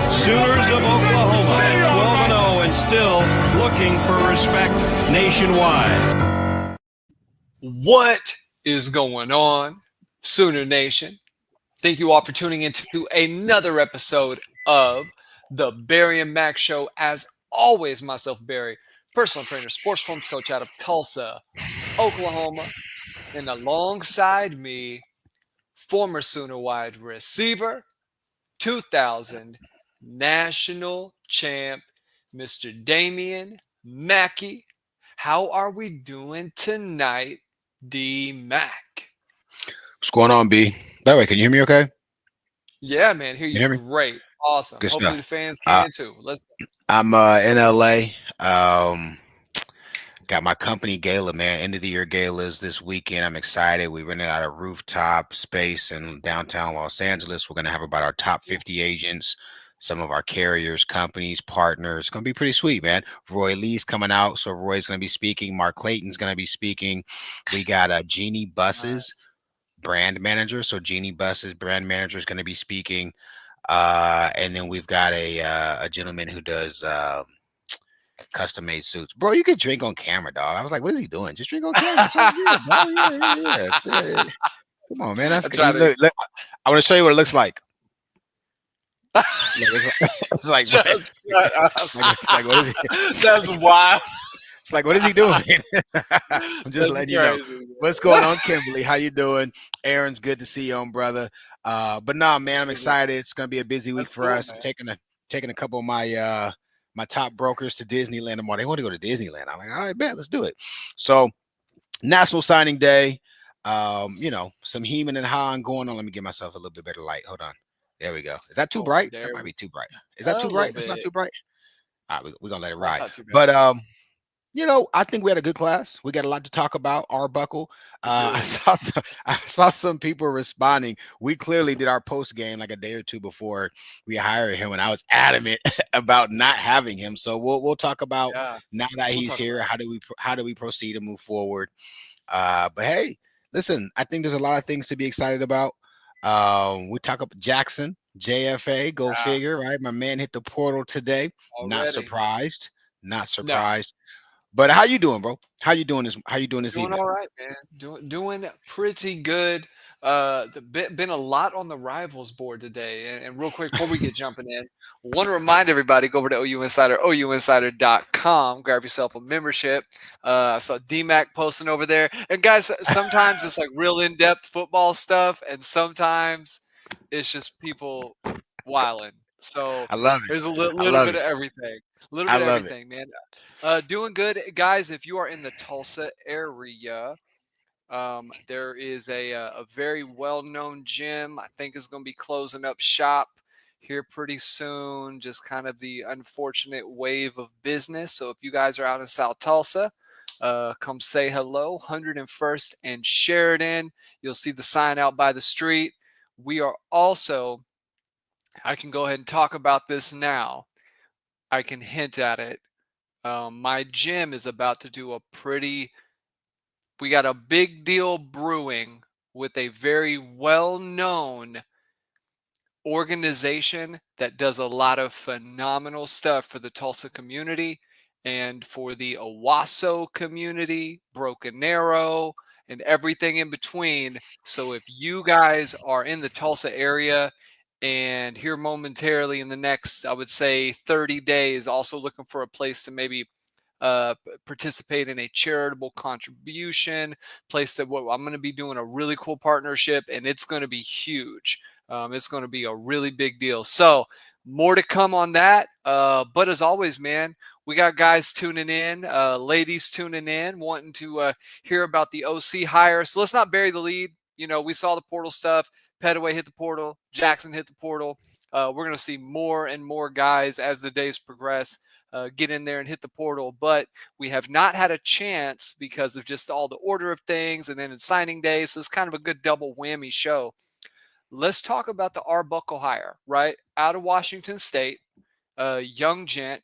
Sooners of Oklahoma at 12-0 and still looking for respect nationwide. What is going on, Sooner Nation? Thank you all for tuning into another episode of the Barry and Mack Show. As always, myself, Barry, personal trainer, sports forms coach out of Tulsa, Oklahoma, and alongside me, former Sooner wide receiver, 2000 national champ, Mr. Damian Mackey. How are we doing tonight, D Mac? What's going on, B? By the way, can you hear me okay? Yeah, man, hear Can you you hear me? great. Awesome. Good Hopefully stuff. the fans Uh, can too. Let's go. I'm in LA. Got my company gala, man. End of the year gala is this weekend. I'm excited. We rented out a rooftop space in downtown Los Angeles. We're going to have about our top 50 agents, some of our carriers, companies, partners. It's going to be pretty sweet, man. Roy Lee's coming out. So Roy's going to be speaking. Mark Clayton's going to be speaking. We got Jeannie Buses, Nice. brand manager. So Jeannie Buses, brand manager, is going to be speaking. And then we've got a gentleman who does custom made suits. Bro, you could drink on camera, dog. I was like, what is he doing? Just drink on camera. It's all good, dog. Yeah. Come on, man. I That's try to look, I want to show you what it looks like. It's like, just shut up. it's like what is he? That's wild. It's like, what is he doing? I'm just That's letting you know. crazy. What's going on, Kimberly? How you doing? Aaron's good to see you on, brother. But nah, man, I'm excited. It's gonna be a busy week That's for cool, us. I'm man. taking a couple of my my top brokers to Disneyland tomorrow. They want to go to Disneyland. I'm like, all right, bet, let's do it. So National Signing Day. Some heming and hawing going on. Let me give myself a little bit better light. Hold on. There we go. Is that too Oh, bright? That there might we be too bright. Is that a too little bright? That's not bit. too bright. All right, we're gonna let it That's ride. not too bad. But I think we had a good class. We got a lot to talk about. Arbuckle. We I do. saw some people responding. We clearly did our post game like a day or two before we hired him, and I was adamant about not having him. So we'll talk about Yeah, now that we'll he's talk here. about How do we proceed and move forward? But hey, listen, I think there's a lot of things to be excited about. We talk about Jackson, JFA, go it. figure, right? My man hit the portal today. Not Already. surprised. Not No. surprised. But how you doing, bro? How you doing this? How you doing this Doing evening? all right, man. Doing pretty good. Been a lot on the rivals board today. And real quick, before we get jumping in, want to remind everybody, go over to OU Insider, OUinsider.com. Grab yourself a membership. I saw DMAC posting over there. And guys, sometimes it's like real in-depth football stuff, and sometimes it's just people wilding. So I love it. there's a I little love bit it. of everything. A little I bit of love it. everything, man. Doing good, guys. If you are in the Tulsa area, there is a very well-known gym. I think is going to be closing up shop here pretty soon. Just kind of the unfortunate wave of business. So if you guys are out in South Tulsa, come say hello. 101st and Sheridan. You'll see the sign out by the street. We are also. I can go ahead and talk about this now. I can hint at it. My gym is about to do we got a big deal brewing with a very well known organization that does a lot of phenomenal stuff for the Tulsa community and for the Owasso community, Broken Arrow, and everything in between. So if you guys are in the Tulsa area and here momentarily in the next, I would say 30 days, also looking for a place to maybe participate in a charitable contribution place that I'm going to be doing a really cool partnership, and it's going to be huge. It's going to be a really big deal. So more to come on that. But as always, man, we got guys tuning in, ladies tuning in, wanting to hear about the OC hire. So let's not bury the lead. We saw the portal stuff. Petaway hit the portal. Jackson hit the portal. We're going to see more and more guys as the days progress. Get in there and hit the portal, but we have not had a chance because of just all the order of things, and then it's signing day, so it's kind of a good double whammy show. Let's talk about the Arbuckle hire, right? Out of Washington State, young gent.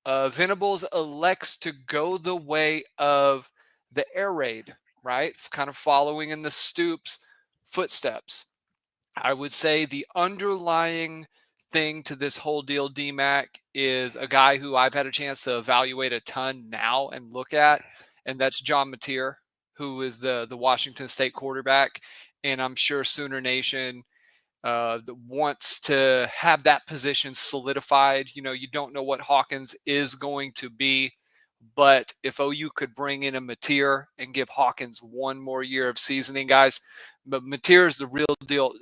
Venables elects to go the way of the air raid, right? Kind of following in the Stoops footsteps. I would say the underlying thing to this whole deal, DMAC, is a guy who I've had a chance to evaluate a ton now and look at, and that's John Mateer, who is the Washington State quarterback. And I'm sure Sooner Nation wants to have that position solidified. You know, you don't know what Hawkins is going to be, but if OU could bring in a Mateer and give Hawkins one more year of seasoning, guys, but Mateer is the real deal.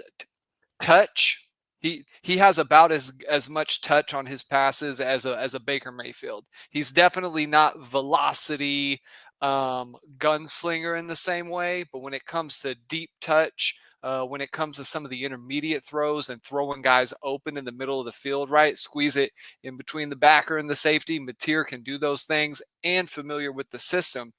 Touch. He has about as much touch on his passes as a Baker Mayfield. He's definitely not velocity gunslinger in the same way, but when it comes to deep touch, when it comes to some of the intermediate throws and throwing guys open in the middle of the field, right, squeeze it in between the backer and the safety, Mateer can do those things and familiar with the system.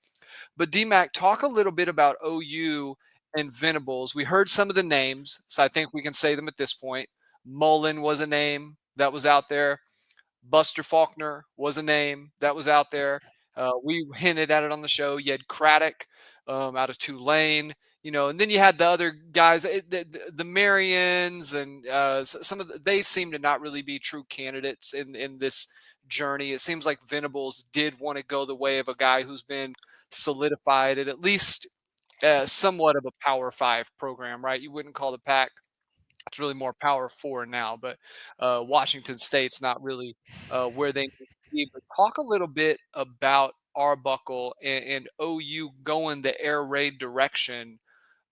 But DMAC, talk a little bit about OU and Venables. We heard some of the names, so I think we can say them at this point. Mullen was a name that was out there. Buster Faulkner was a name that was out there. We hinted at it on the show. You had Craddock out of Tulane, you know, and then you had the other guys, the Marions, and some of they seem to not really be true candidates in this journey. It seems like Venables did want to go the way of a guy who's been solidified at least somewhat of a Power Five program, right? You wouldn't call the Pac. It's really more Power Four now, but Washington State's not really where they need to be. But talk a little bit about Arbuckle and OU going the air raid direction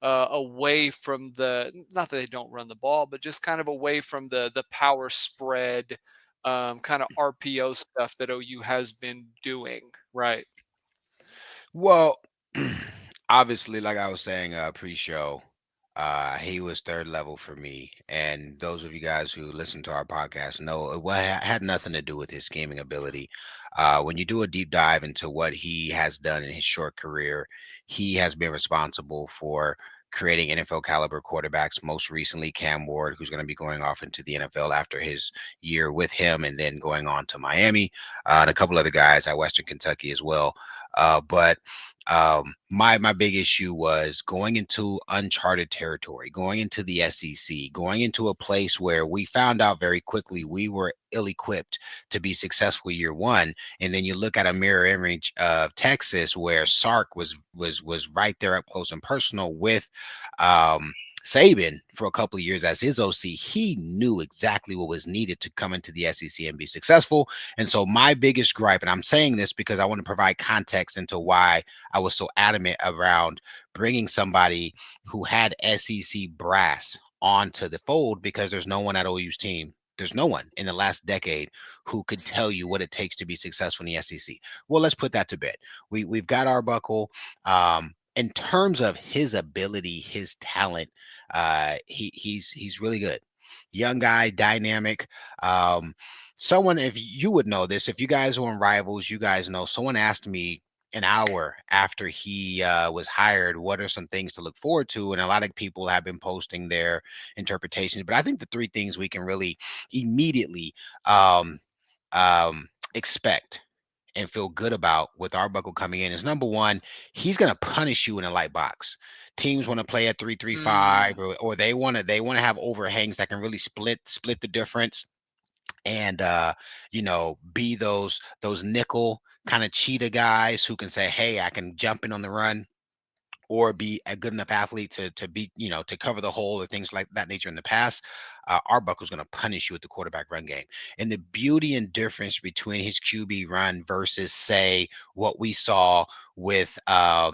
away from the not that they don't run the ball, but just kind of away from the power spread kind of RPO stuff that OU has been doing, right? Well, obviously, like I was saying pre-show, he was third level for me. And those of you guys who listen to our podcast know had nothing to do with his scheming ability. When you do a deep dive into what he has done in his short career, he has been responsible for creating NFL caliber quarterbacks. Most recently, Cam Ward, who's going to be going off into the NFL after his year with him, and then going on to Miami, and a couple other guys at Western Kentucky as well. But my big issue was going into uncharted territory, going into the SEC, going into a place where we found out very quickly we were ill-equipped to be successful year one. And then you look at a mirror image of Texas, where Sark was right there up close and personal with Saban for a couple of years as his OC. He knew exactly what was needed to come into the SEC and be successful. And so my biggest gripe, and I'm saying this because I want to provide context into why I was so adamant around bringing somebody who had SEC brass onto the fold, because there's no one at OU's team. There's no one in the last decade who could tell you what it takes to be successful in the SEC. Well, let's put that to bed. We've got Arbuckle. In terms of his ability, his talent, he's really good. Young guy, dynamic. Someone, if you would know this, if you guys were on Rivals, you guys know. Someone asked me an hour after he was hired, what are some things to look forward to? And a lot of people have been posting their interpretations. But I think the three things we can really immediately um, expect and feel good about with Arbuckle coming in is, number one, he's going to punish you in a light box. Teams want to play at 3-3-5, or they want to have overhangs that can really split the difference, and be those nickel kind of cheetah guys who can say, hey, I can jump in on the run, or be a good enough athlete to be, to cover the hole, or things like that nature in the past. Arbuckle's going to punish you with the quarterback run game. And the beauty and difference between his QB run versus, say, what we saw with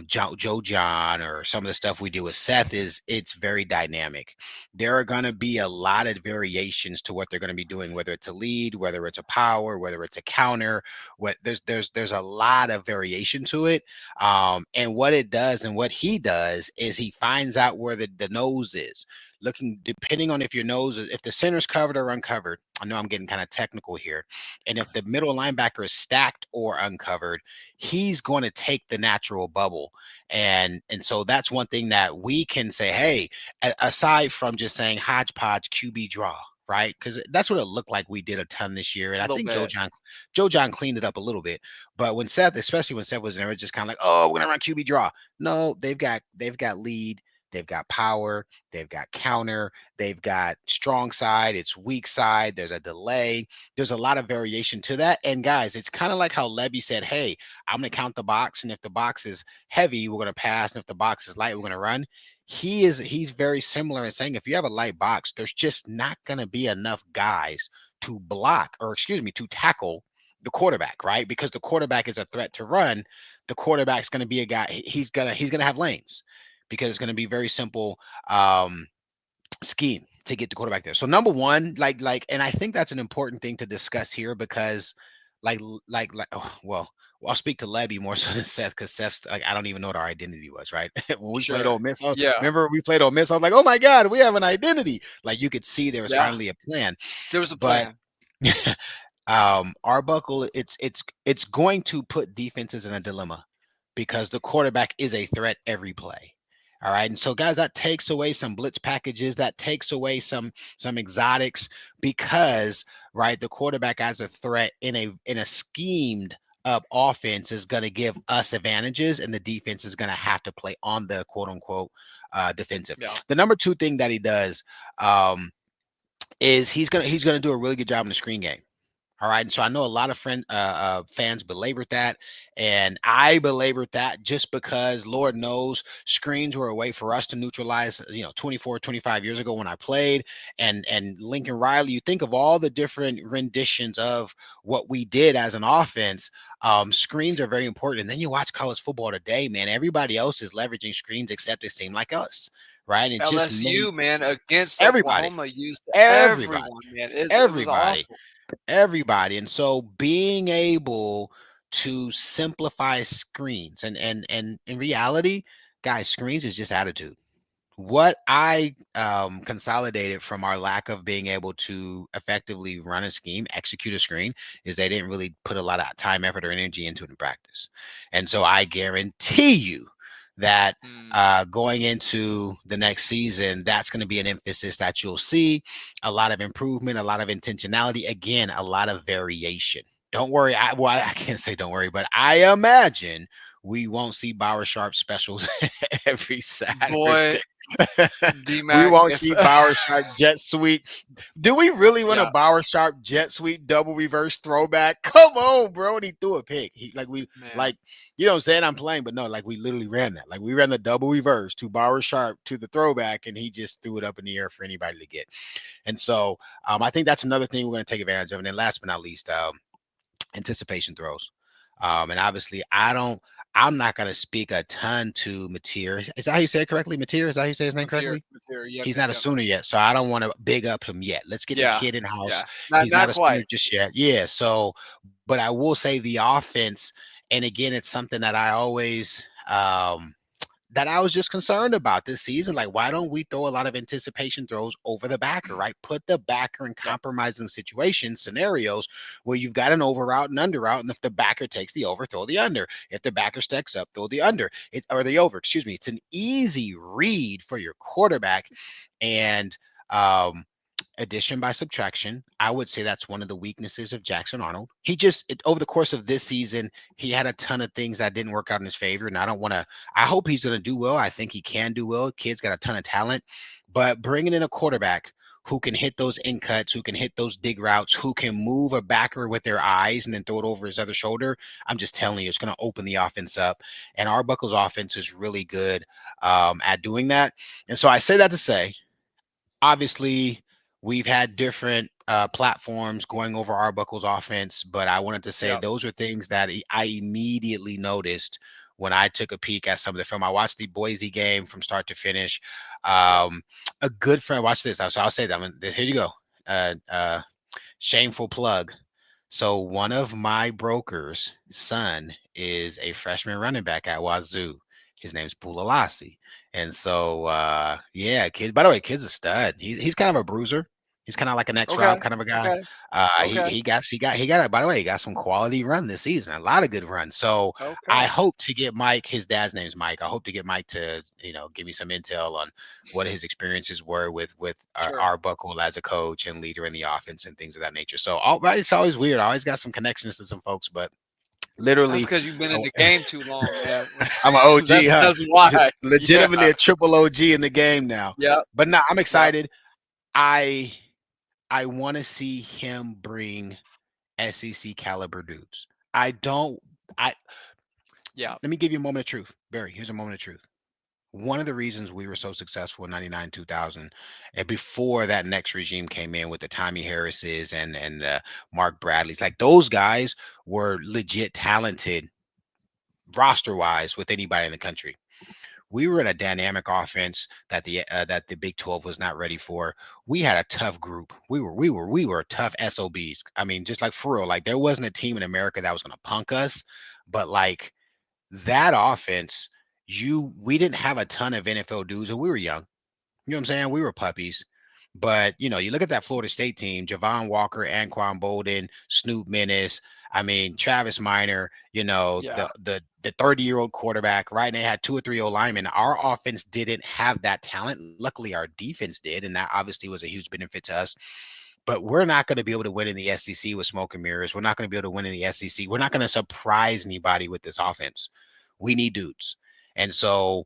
Joe John, or some of the stuff we do with Seth, is it's very dynamic. There are going to be a lot of variations to what they're going to be doing, whether it's a lead, whether it's a power, whether it's a counter. There's a lot of variation to it. And what it does, and what he does, is he finds out where the nose is. Looking, depending on if if the center's covered or uncovered. I know I'm getting kind of technical here. And if the middle linebacker is stacked or uncovered, he's going to take the natural bubble. And so that's one thing that we can say, hey, aside from just saying hodgepodge QB draw, right? Because that's what it looked like we did a ton this year. And I think Joe John cleaned it up a little bit. But especially when Seth was there, it was just kind of like, oh, we're gonna run QB draw. No, they've got lead, they've got power, they've got counter, they've got strong side, it's weak side, there's a delay. There's a lot of variation to that. And guys, it's kind of like how Levy said, hey, I'm going to count the box. And if the box is heavy, we're going to pass. And if the box is light, we're going to run. He's very similar in saying if you have a light box, there's just not going to be enough guys to block, or excuse me, to tackle the quarterback, right? Because the quarterback is a threat to run. The quarterback's going to be a guy. He's gonna have lanes because it's going to be very simple scheme to get the quarterback there. So number one, and I think that's an important thing to discuss here because, I'll speak to Levy more so than Seth because Seth, like, I don't even know what our identity was, right? When we played Sure. Ole Miss, Yeah. remember we played Ole Miss? I was like, oh my God, we have an identity. Like you could see there was Yeah. finally a plan, There was a but plan. Arbuckle, it's going to put defenses in a dilemma because the quarterback is a threat every play. All right. And so guys, that takes away some blitz packages, that takes away some exotics because right, the quarterback as a threat in a schemed up offense is going to give us advantages and the defense is going to have to play on the quote unquote defensive. Yeah. The number two thing that he does is he's gonna do a really good job in the screen game. All right. And so I know a lot of fans belabored that. And I belabored that just because Lord knows screens were a way for us to neutralize, 24, 25 years ago when I played. And Lincoln Riley, you think of all the different renditions of what we did as an offense. Screens are very important. And then you watch college football today, man, everybody else is leveraging screens except it seemed like us. Right. It just made LSU, man, against everybody, Oklahoma used everybody, everyone, man. It was everybody awful. everybody. And so being able to simplify screens and in reality, guys, screens is just attitude. What I consolidated from our lack of being able to effectively run a scheme, execute a screen, is they didn't really put a lot of time, effort, or energy into it in practice. And so I guarantee you that Mm, going into the next season, that's going to be an emphasis that you'll see a lot of improvement, a lot of intentionality, again, a lot of variation. Don't worry. I can't say don't worry, but I imagine we won't see Bauer Sharp specials every boy, Saturday. We D-Mac, won't if see Bauer Sharp jet sweep. Do we really want a yeah, Bauer Sharp jet sweep double reverse throwback? Come on, bro. And he threw a pick. man. You know what I'm saying? I'm playing, but no, like we literally ran that. Like we ran the double reverse to Bauer Sharp to the throwback, and he just threw it up in the air for anybody to get. And so I think that's another thing we're going to take advantage of. And then last but not least, anticipation throws. And obviously, I'm not going to speak a ton to Mateer. Is that how you say it correctly? Mateer? Is that how you say his name correctly? Material, yep, He's yep, not a yep. Sooner yet, so I don't want to big up him yet. Let's get the Yeah, kid in house. yeah. Not He's not not a Sooner quite. just yet. Yeah. So, but I will say the offense, and again, it's something that I always that I was just concerned about this season. Like, why don't we throw a lot of anticipation throws over the backer, right? Put the backer in Yep. compromising situations, scenarios where you've got an over route and under route. And if the backer takes the over, throw the under. If the backer stacks up, throw the under. Or the over, excuse me. It's an easy read for your quarterback. And um addition by subtraction, I would say that's one of the weaknesses of Jackson Arnold. Over the course of this season, he had a ton of things that didn't work out in his favor. And I hope he's going to do well. I think he can do well. Kid's got a ton of talent, but bringing in a quarterback who can hit those in cuts, who can hit those dig routes, who can move a backer with their eyes and then throw it over his other shoulder, I'm just telling you, it's going to open the offense up. And Arbuckle's offense is really good at doing that. And so I say that to say, obviously we've had different platforms going over Arbuckle's offense, but I wanted to say Yep. those are things that I immediately noticed when I took a peek at some of the film. I watched the Boise game from start to finish. Yep. A good friend, watch this. So I'll say that. Here you go. Shameful plug. So one of my broker's son is a freshman running back at Wazoo. His name's Pulalasi. And so yeah, kids. By the way, kid's a stud. He's kind of a bruiser. He's kind of like an X Okay. Rob kind of a guy. Okay. He Okay. he got he got by the way, he got some quality run this season, a lot of good runs. So I Okay. hope to get Mike, his dad's name's Mike. I hope to get Mike to, give me some intel on what his experiences were with Sure. Arbuckle as a coach and leader in the offense and things of that nature. So all right, it's always weird. I always got some connections to some folks, but That's Literally, because you've been in uh, the game too long, man. I'm an OG, huh? That's why. Yeah. Legitimately a triple OG in the game now. Yep. But now I'm Yep. excited. I I want to see him bring SEC caliber dudes. I don't. I Yeah. Let me give you a moment of truth, Barry. Here's a moment of truth. One of the reasons we were so successful in 99, 2000, and before that next regime came in with the Tommy Harrises and Mark Bradleys, like those guys were legit talented roster wise with anybody in the country. We were in a dynamic offense that the Big 12 was not ready for. We had a tough group. We were tough SOBs. I mean, just like for real, like there wasn't a team in America that was going to punk us, but like that offense, you we didn't have a ton of NFL dudes, and we were young. You know what I'm saying? We were puppies. But you look at that Florida State team, Javon Walker, Anquan Bolden, Snoop Menace, I mean, Travis Minor, Yeah. the 30-year-old quarterback, right? And they had two or three O linemen. Our offense didn't have that talent. Luckily, our defense did, and that obviously was a huge benefit to us. But we're not going to be able to win in the SEC with smoke and mirrors. We're not going to be able to win in the SEC. We're not going to surprise anybody with this offense. We need dudes. And so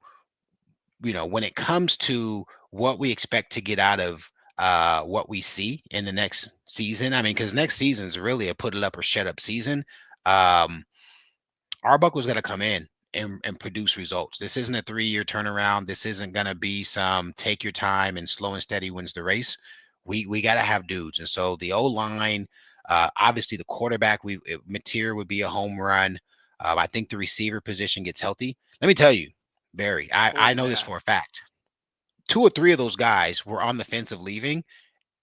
when it comes to what we expect to get out of what we see in the next season, I mean, because next season's really a put it up or shut up season. Um, Arbuckle's going to come in and produce results. This isn't a 3-year turnaround. This isn't going to be some take your time and slow and steady wins the race. We got to have dudes, and so the O line, obviously the quarterback, Mateer would be a home run. I think the receiver position gets healthy. Let me tell you, Barry, Oh I know this man. for a fact. Two or three of those guys were on the fence of leaving.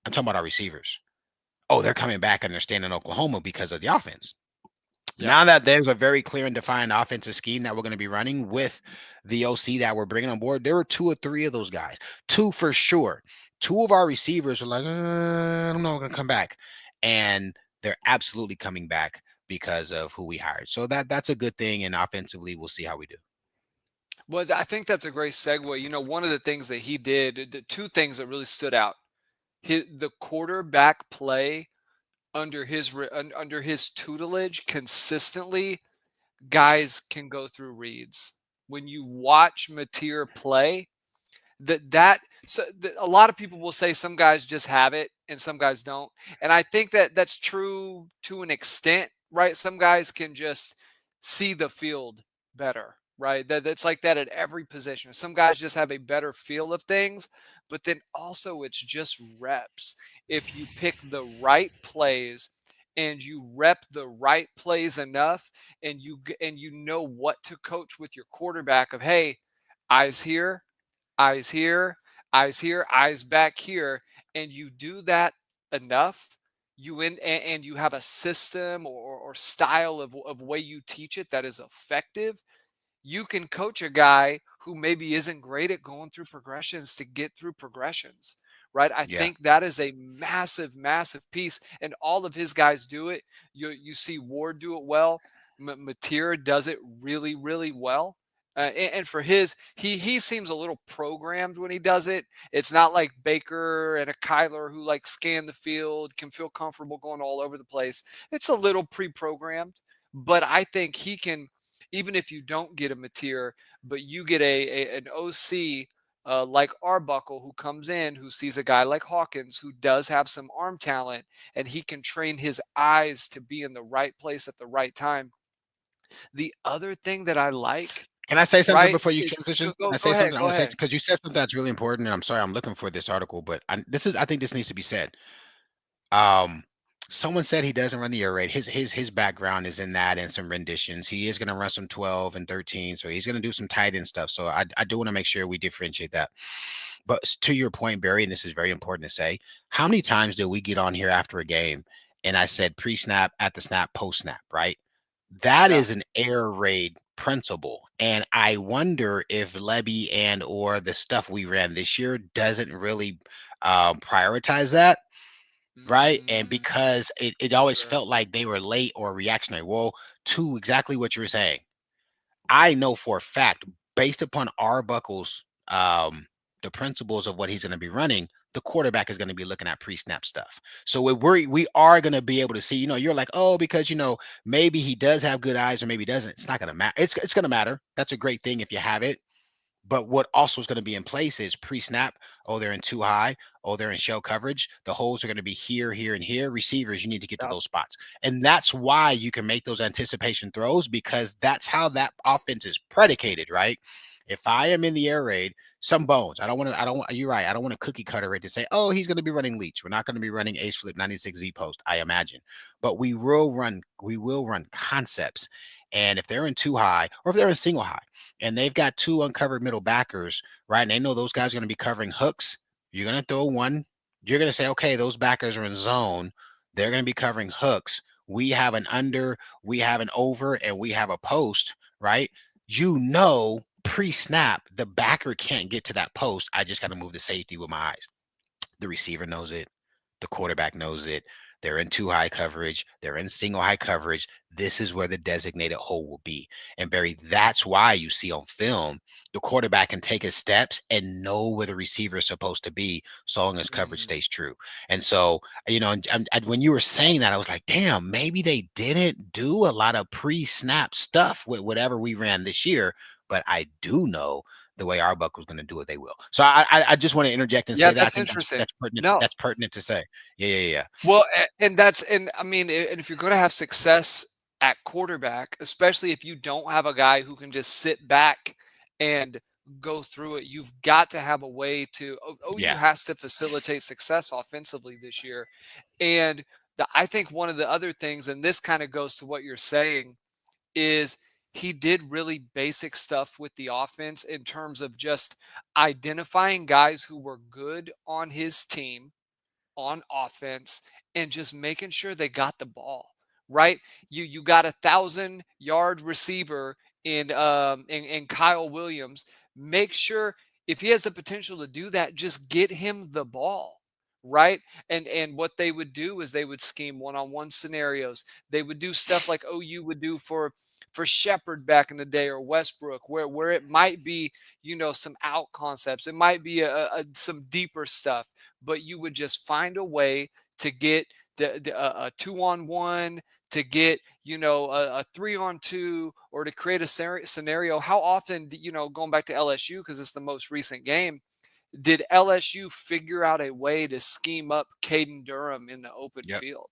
I'm talking about our receivers. Oh, they're coming back and they're staying in Oklahoma because of the offense. Yep. Now that there's a very clear and defined offensive scheme that we're going to be running with the OC that we're bringing on board, there were two or three of those guys, two for sure. Two of our receivers are like, I'm not going to come back, and they're absolutely coming back because of who we hired. So that's a good thing, and offensively, we'll see how we do. Well, I think that's a great segue. One of the things that he did, the two things that really stood out, the quarterback play under his tutelage consistently, guys can go through reads. When you watch Mateer play, a lot of people will say some guys just have it and some guys don't, and I think that that's true to an extent, right? Some guys can just see the field better, right? That's like that at every position. Some guys just have a better feel of things, but then also it's just reps. If you pick the right plays and you rep the right plays enough, and you know what to coach with your quarterback of, hey, eyes here, eyes here, eyes here, eyes back here, and you do that enough, and you have a system or style of way you teach it that is effective, you can coach a guy who maybe isn't great at going through progressions to get through progressions, right? I Yeah, think that is a massive, massive piece, and all of his guys do it. You see Ward do it well. Mateer does it really, really well. And for he seems a little programmed when he does it. It's not like Baker and a Kyler who like scan the field, can feel comfortable going all over the place. It's a little pre-programmed, but I think he can, even if you don't get a Mateer, but you get an OC like Arbuckle who comes in, who sees a guy like Hawkins who does have some arm talent, and he can train his eyes to be in the right place at the right time. The other thing that I like, can I say something right, before you is transition? go Can go I go say ahead, something? I go want to say ahead. because you said something that's really important, and I'm sorry, I'm looking for this article, but I think this needs to be said. Um, Someone said he doesn't run the air raid. His background is in that and some renditions. He is going to run some 12 and 13, so he's going to do some tight end stuff. So I do want to make sure we differentiate that. But to your point, Barry, and this is very important to say, how many times did we get on here after a game and I said pre-snap, at the snap, post-snap, right? That Yeah. is an air raid principle. And I wonder if Levy and or the stuff we ran this year doesn't really prioritize that, right? And Mm, because it always sure. felt like they were late or reactionary. Well, to exactly what you were saying, I know for a fact, based upon Arbuckle's the principles of what he's going to be running, the quarterback is going to be looking at pre-snap stuff. So we are going to be able to see, you're like, oh, because maybe he does have good eyes or maybe he doesn't. It's not going to matter. It's going to matter. That's a great thing if you have it. But what also is going to be in place is pre-snap. Oh, they're in too high. Oh, they're in shell coverage. The holes are going to be here, here, and here. Receivers, you need to get to Yep. those spots. And that's why you can make those anticipation throws, because that's how that offense is predicated, right? If I am in the air raid, some bones. You're right. I don't want a cookie cutter it to say, oh, he's going to be running leech. We're not going to be running ace flip 96 Z post, I imagine. But we will run concepts. And if they're in too high or if they're in single high, and they've got two uncovered middle backers, right? And they know those guys are going to be covering hooks. You're going to throw one. You're going to say, okay, those backers are in zone. They're going to be covering hooks. We have an under, we have an over, and we have a post, right? Pre-snap, the backer can't get to that post. I just got to move the safety with my eyes. The receiver knows it. The quarterback knows it. They're in too high coverage. They're in single high coverage. This is where the designated hole will be. And Barry, that's why you see on film, the quarterback can take his steps and know where the receiver is supposed to be so long as coverage Mhm. stays true. And so, when you were saying that, I was like, damn, maybe they didn't do a lot of pre-snap stuff with whatever we ran this year. But I do know the way Arbuckle was going to do it, they will. So I just want to interject and Yeah, say that I that's think that's interesting. that's pertinent. No. That's pertinent to say. Yeah. Well, and I mean, and if you're going to have success at quarterback, especially if you don't have a guy who can just sit back and go through it, you've got to have a way to. OU Yeah. has to facilitate success offensively this year, and I think one of the other things, and this kind of goes to what you're saying, is he did really basic stuff with the offense in terms of just identifying guys who were good on his team on offense and just making sure they got the ball right. You got 1,000-yard receiver in Kyle Williams. Make sure if he has the potential to do that, just get him the ball. Right. And what they would do is they would scheme one-on-one scenarios. They would do stuff like OU would do for Shepard back in the day, or Westbrook, where it might be, some out concepts. It might be some deeper stuff, but you would just find a way to get a 2-on-1, to get a 3-on-2, or to create a scenario. How often, going back to LSU, because it's the most recent game, did LSU figure out a way to scheme up Caden Durham in the open Yep. field?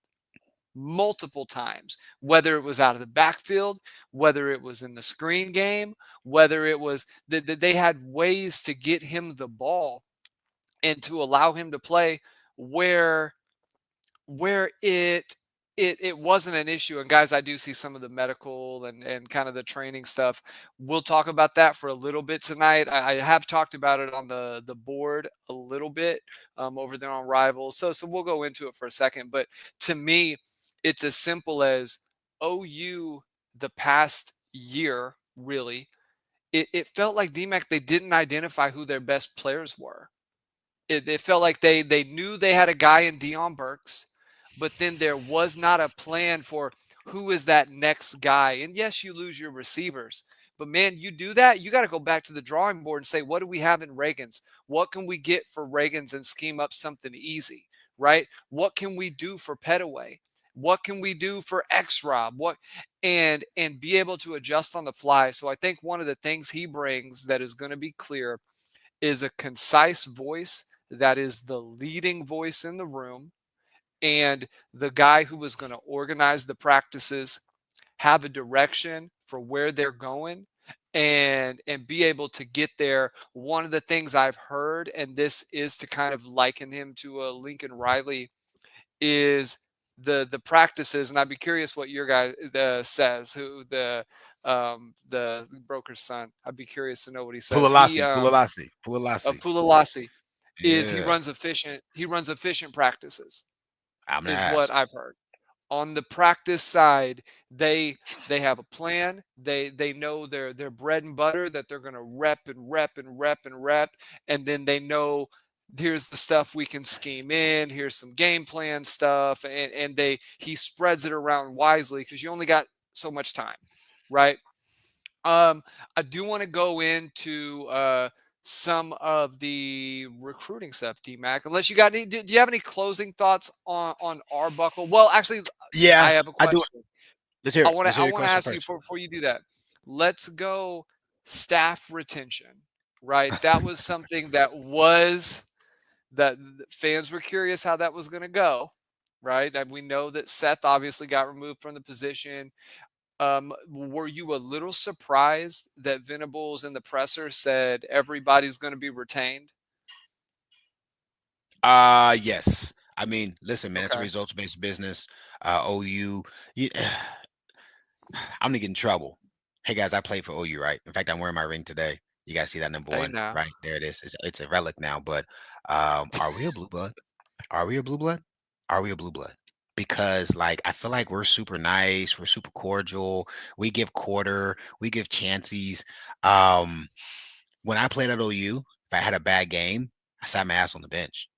Multiple times, whether it was out of the backfield, whether it was in the screen game, whether it was that they had ways to get him the ball and to allow him to play where it wasn't an issue. And guys, I do see some of the medical and kind of the training stuff. We'll talk about that for a little bit tonight. I have talked about it on the board a little bit over there on Rivals. So we'll go into it for a second. But to me, it's as simple as OU the past year, really. It felt like DMAC, they didn't identify who their best players were. It felt like they knew they had a guy in Dion Burks, but then there was not a plan for who is that next guy. And yes, you lose your receivers, but man, you do that, you got to go back to the drawing board and say, what do we have in Reagan's? What can we get for Reagan's and scheme up something easy, right? What can we do for Petaway? What can we do for X Rob? What and be able to adjust on the fly. So I think one of the things he brings that is going to be clear is a concise voice that is the leading voice in the room, and the guy who was going to organize the practices, have a direction for where they're going, and be able to get there. One of the things I've heard, and this is to kind of liken him to a Lincoln Riley, is the practices. And I'd be curious what your guy says, who the broker's son. I'd be curious to know what he says. He Pulalasi. Pulalasi is Yeah. he runs efficient practices, I'm gonna is what ask. I've heard. On the practice side, they have a plan. They know their bread and butter, that they're going to rep and rep and rep and rep, and then they know here's the stuff we can scheme in. Here's some game plan stuff, and he spreads it around wisely because you only got so much time, right? I do want to go into some of the recruiting stuff, D Mac. Unless you got any, do you have any closing thoughts on Arbuckle? Well, actually, I Yeah, have a I do. question. Let's hear I it. want Let's to I hear your want to question ask you first. before you do that. Let's go staff retention. Right, that was something that fans were curious how that was going to go. Right, and we know that Seth obviously got removed from the position. Were you a little surprised that Venables and the presser said everybody's going to be retained? Yes. I mean, listen, man, it's a Okay. results-based business. OU, you, I'm gonna get in trouble. Hey guys, I played for OU, right? In fact, I'm wearing my ring today. You guys see that number Hey one, now. right? There it is. It's a relic now. But are we a blue blood? Are we a blue blood? Are we a blue blood? Because like I feel like we're super nice, we're super cordial, we give quarter, we give chances. Um, when I played at OU, if I had a bad game, I sat my ass on the bench.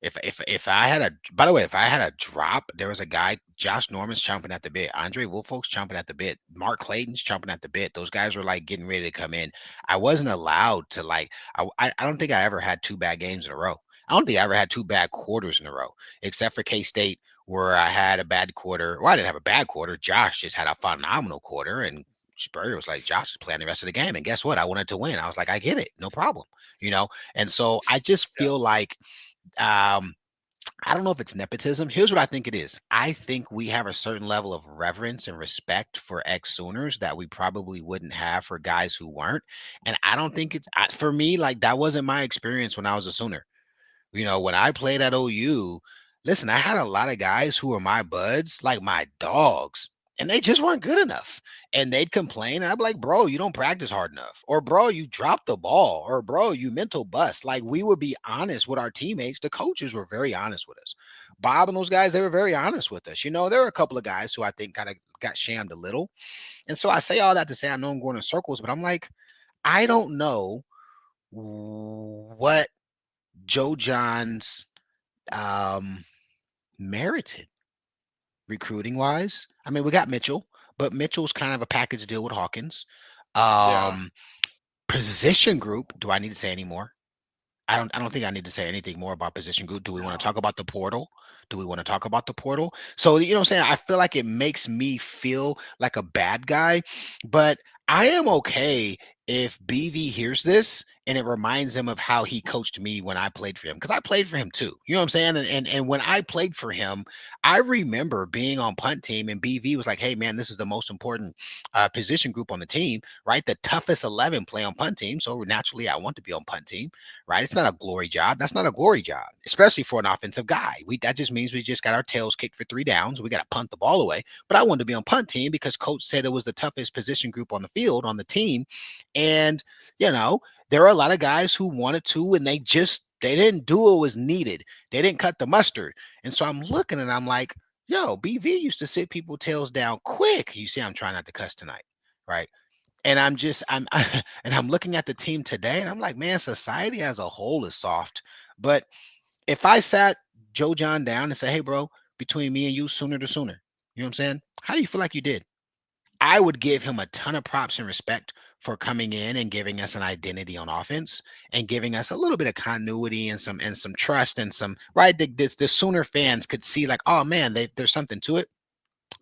If I had a by the way, if I had a drop, there was a guy, Josh Norman's chomping at the bit, Andre Woolfolk's chomping at the bit, Mark Clayton's chomping at the bit. Those guys were like getting ready to come in. I wasn't allowed to like I don't think I ever had two bad games in a row. I don't think I ever had two bad quarters in a row, except for K-State, where I had a bad quarter. Well, I didn't have a bad quarter. Josh just had a phenomenal quarter, and Spurrier was like, Josh is playing the rest of the game. And guess what? I wanted to win. I was like, I get it, no problem. You know, and so I just Yeah. feel like um I don't know if it's nepotism. Here's what I think it is. I think we have a certain level of reverence and respect for ex Sooners that we probably wouldn't have for guys who weren't. And I don't think for me, like that wasn't my experience when I was a Sooner. When I played at OU, listen, I had a lot of guys who were my buds, like my dogs, and they just weren't good enough. And they'd complain, and I'd be like, bro, you don't practice hard enough. Or, bro, you dropped the ball. Or, bro, you mental bust. Like, we would be honest with our teammates. The coaches were very honest with us. Bob and those guys, they were very honest with us. There were a couple of guys who I think kind of got shammed a little. And so I say all that to say I know I'm going in circles, but I'm like, I don't know what Joe John's um, merited recruiting wise. I mean, we got Mitchell, but Mitchell's kind of a package deal with Hawkins. Yeah. Um, Position group. Do I need to say any more? I don't think I need to say anything more about position group. Do we want to No. talk about the portal? Do we want to talk about the portal? So, what I'm saying? I feel like it makes me feel like a bad guy, but I am okay if BV hears this and it reminds him of how he coached me when I played for him. Because I played for him too. You know what I'm saying? And when I played for him, I remember being on punt team and BV was like, hey man, this is the most important position group on the team, right? The toughest 11 play on punt team. So naturally I want to be on punt team, right? It's not a glory job. That's not a glory job, especially for an offensive guy. That just means we just got our tails kicked for 3 downs. We got to punt the ball away. But I wanted to be on punt team because coach said it was the toughest position group on the field on the team. And there are a lot of guys who wanted to, and they didn't do what was needed. They didn't cut the mustard. And so I'm looking and I'm like, yo, BV used to sit people tails down quick. You see, I'm trying not to cuss tonight, right? And and I'm looking at the team today and I'm like, man, society as a whole is soft. But if I sat Joe John down and say, hey, bro, between me and you, sooner to sooner, you know what I'm saying? How do you feel like you did? I would give him a ton of props and respect for coming in and giving us an identity on offense and giving us a little bit of continuity and some trust and some right. The Sooner fans could see like, oh man, there's something to it.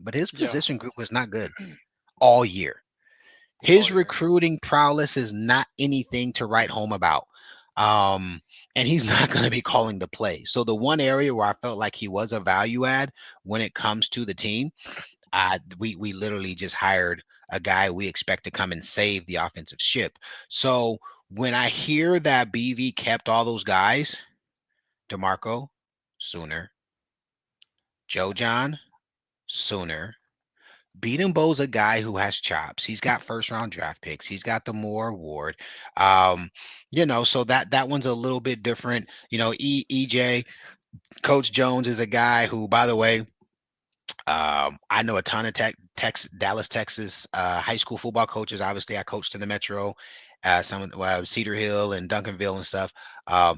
But his Yeah. position group was not good all year. Oh His yeah. recruiting prowess is not anything to write home about. Um, and he's not going to be calling the play. So the one area where I felt like he was a value add when it comes to the team, we literally just hired a guy we expect to come and save the offensive ship. So when I hear that BV kept all those guys, DeMarco, Sooner, Joe John, Sooner, Beaton Bo's a guy who has chops. He's got first round draft picks. He's got the Moore Award. Um, so that one's a little bit different. EJ, Coach Jones is a guy who, by the way, I know a ton of Dallas, Texas high school football coaches. Obviously, I coached in the Metro, some Cedar Hill and Duncanville and stuff.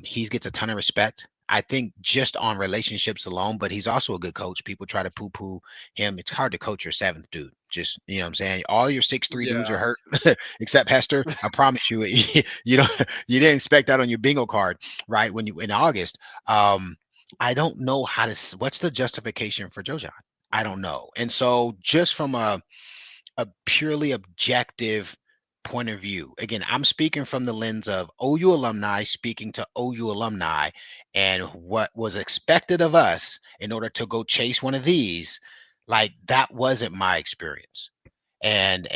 He gets a ton of respect. I think just on relationships alone, but he's also a good coach. People try to poo-poo him. It's hard to coach your seventh dude. Just, you know what I'm saying? All your 6'3" dudes Yeah. are hurt except Hester. I promise you, you don't you didn't expect that on your bingo card, right? When you in August. I don't know what's the justification for Jojan? I don't know. And so just from a purely objective point of view. Again, I'm speaking from the lens of OU alumni speaking to OU alumni and what was expected of us in order to go chase one of these. Like that wasn't my experience. And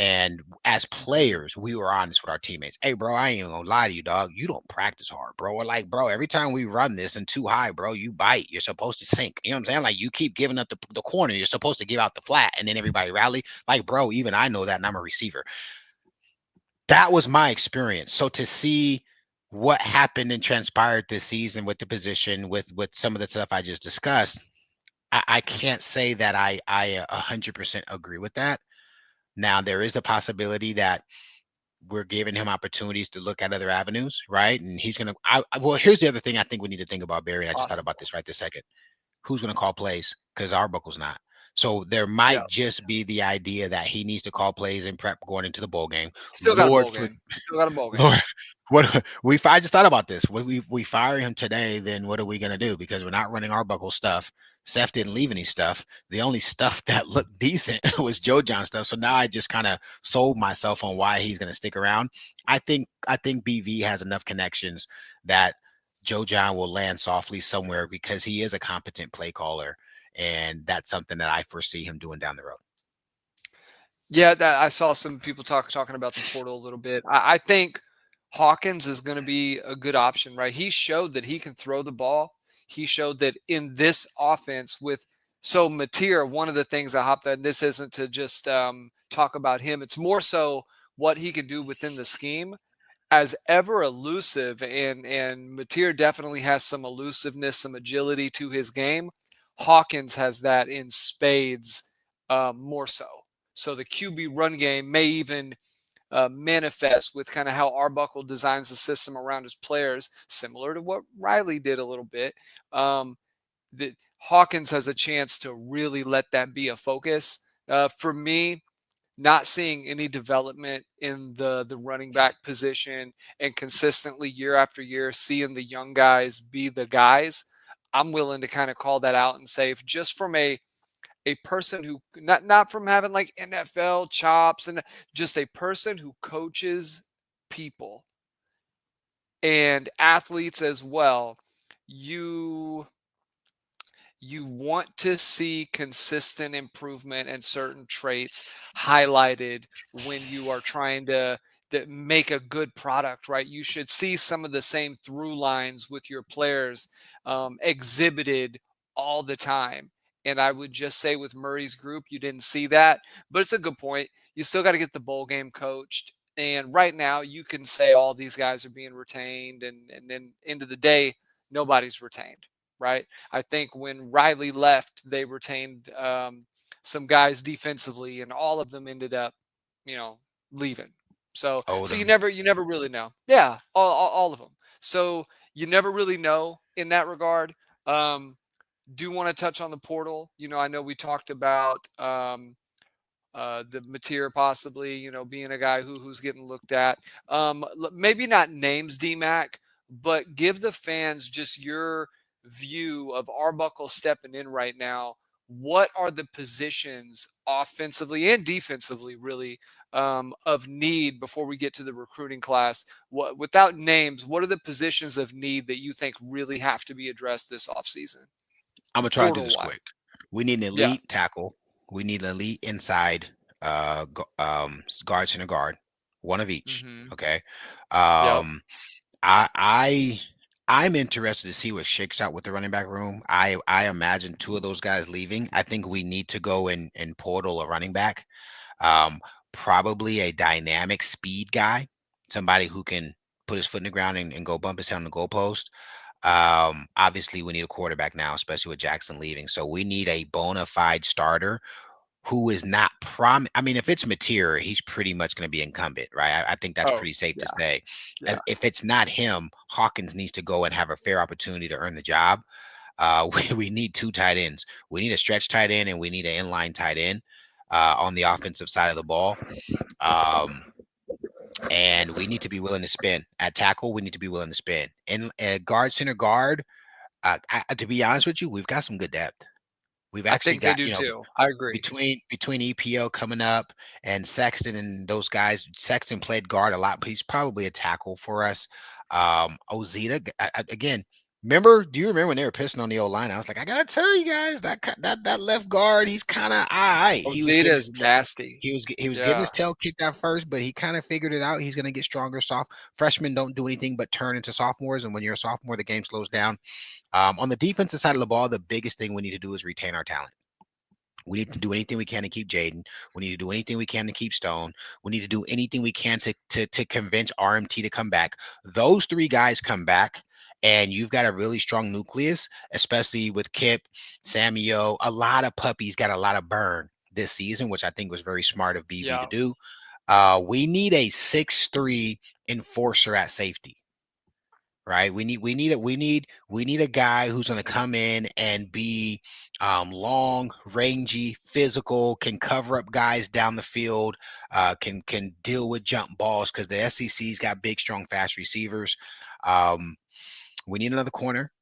as Mhm. players, we were honest with our teammates. Hey, bro, I ain't even gonna lie to you, dog. You don't practice hard, bro. Or like, bro, every time we run this and too high, bro, you bite. You're supposed to sink. You know what I'm saying? Like you keep giving up the corner. You're supposed to give out the flat, and then everybody rally. Like, bro, even I know that, and I'm a receiver. That was my experience. So to see what happened and transpired this season with the position, with some of the stuff I just discussed, I can't say that I 100% agree with that. Now there is a possibility that we're giving him opportunities to look at other avenues, right? And he's gonna. Well, here's the other thing I think we need to think about, Barry. And I just thought about Possible. this right this second. Who's going to call plays? Because Arbuckle's not. So there Yeah. might just be the idea that he needs to call plays and prep going into the bowl game. Still got a Lord, bowl game. Still got a bowl game. Lord, what I just thought about this. When we fire him today, then what are we gonna do? Because we're not running Arbuckle stuff. Seth didn't leave any stuff. The only stuff that looked decent was Joe John stuff. So now I just kind of sold myself on why he's gonna stick around. I think BV has enough connections that Joe John will land softly somewhere because he is a competent play caller, and that's something that I foresee him doing down the road. Yeah, that I saw some people talking about the portal a little bit. I think Hawkins is going to be a good option, right? He showed that he can throw the ball. He showed that in this offense with so Mateer, one of the things I hopped on, this isn't to just talk about him. It's more so what he can do within the scheme as ever elusive, and Mateer definitely has some elusiveness, some agility to his game. Hawkins has that in spades, more so. So the QB run game may even manifest with kind of how Arbuckle designs the system around his players, similar to what Riley did a little bit. That Hawkins has a chance to really let that be a focus. For me, not seeing any development in the running back position and consistently year after year seeing the young guys be the guys, I'm willing to kind of call that out and say if just from a person who not from having like NFL chops and just a person who coaches people and athletes as well, you you want to see consistent improvement and certain traits highlighted when you are trying to make a good product, right? You should see some of the same through lines with your players exhibited all the time. And I would just say with Murray's group, you didn't see that, but it's a good point. You still got to get the bowl game coached. And right now, you can say all these guys are being retained, and then end of the day, nobody's retained, right? I think when Riley left, they retained some guys defensively, and all of them ended up, you know, leaving. So Odom. you never really know. Yeah, all of them. So you never really know in that regard. Um, do want to touch on the portal. I know we talked about the Mateer possibly, being a guy who's getting looked at. Maybe not names, DMAC, but give the fans just your view of Arbuckle stepping in right now. What are the positions offensively and defensively, really, of need before we get to the recruiting class? Without names, what are the positions of need that you think really have to be addressed this offseason, I'm gonna try to do portal this quick. wise? We need an Yeah. elite tackle. We need an elite inside guard, center guard, one of each. Mm-hmm. Okay. Yep. Um, I I'm interested to see what shakes out with the running back room. I imagine two of those guys leaving. I think we need to go and portal a running back. Um, Probably a dynamic speed guy, somebody who can put his foot in the ground and go bump his head on the goalpost. Obviously, we need a quarterback now, especially with Jackson leaving. So we need a bona fide starter who is not I mean, if it's Mateer, he's pretty much going to be incumbent, right? I think that's Oh, pretty safe to yeah, say. yeah. If it's not him, Hawkins needs to go and have a fair opportunity to earn the job. We need two tight ends. We need a stretch tight end and we need an inline tight end on the offensive side of the ball. Um, and we need to be willing to spin at tackle. We need to be willing to spin and guard, center guard. To be honest with you, we've got some good depth. We've I actually think they got, do too. I agree. between EPO coming up and Sexton and those guys. Sexton played guard a lot, but he's probably a tackle for us. Ozita again. Remember? Do you remember when they were pissing on the old line? I was like, I gotta tell you guys that left guard, he's kind of all right. He was Ozita getting is nasty. he was getting Yeah, his tail kicked at first, but he kind of figured it out. He's gonna get stronger. Freshmen don't do anything but turn into sophomores, and when you're a sophomore, the game slows down. On the defensive side of the ball, the biggest thing we need to do is retain our talent. We need to do anything we can to keep Jaden. We need to do anything we can to keep Stone. We need to do anything we can to convince RMT to come back. Those three guys come back, and you've got a really strong nucleus, especially with Kip, Samio. A lot of puppies got a lot of burn this season, which I think was very smart of BV to yeah, do. We need a 6'3" enforcer at safety, right? We need a guy who's going to come in and be long, rangy, physical, can cover up guys down the field, can deal with jump balls because the SEC's got big, strong, fast receivers. Um, we need another corner.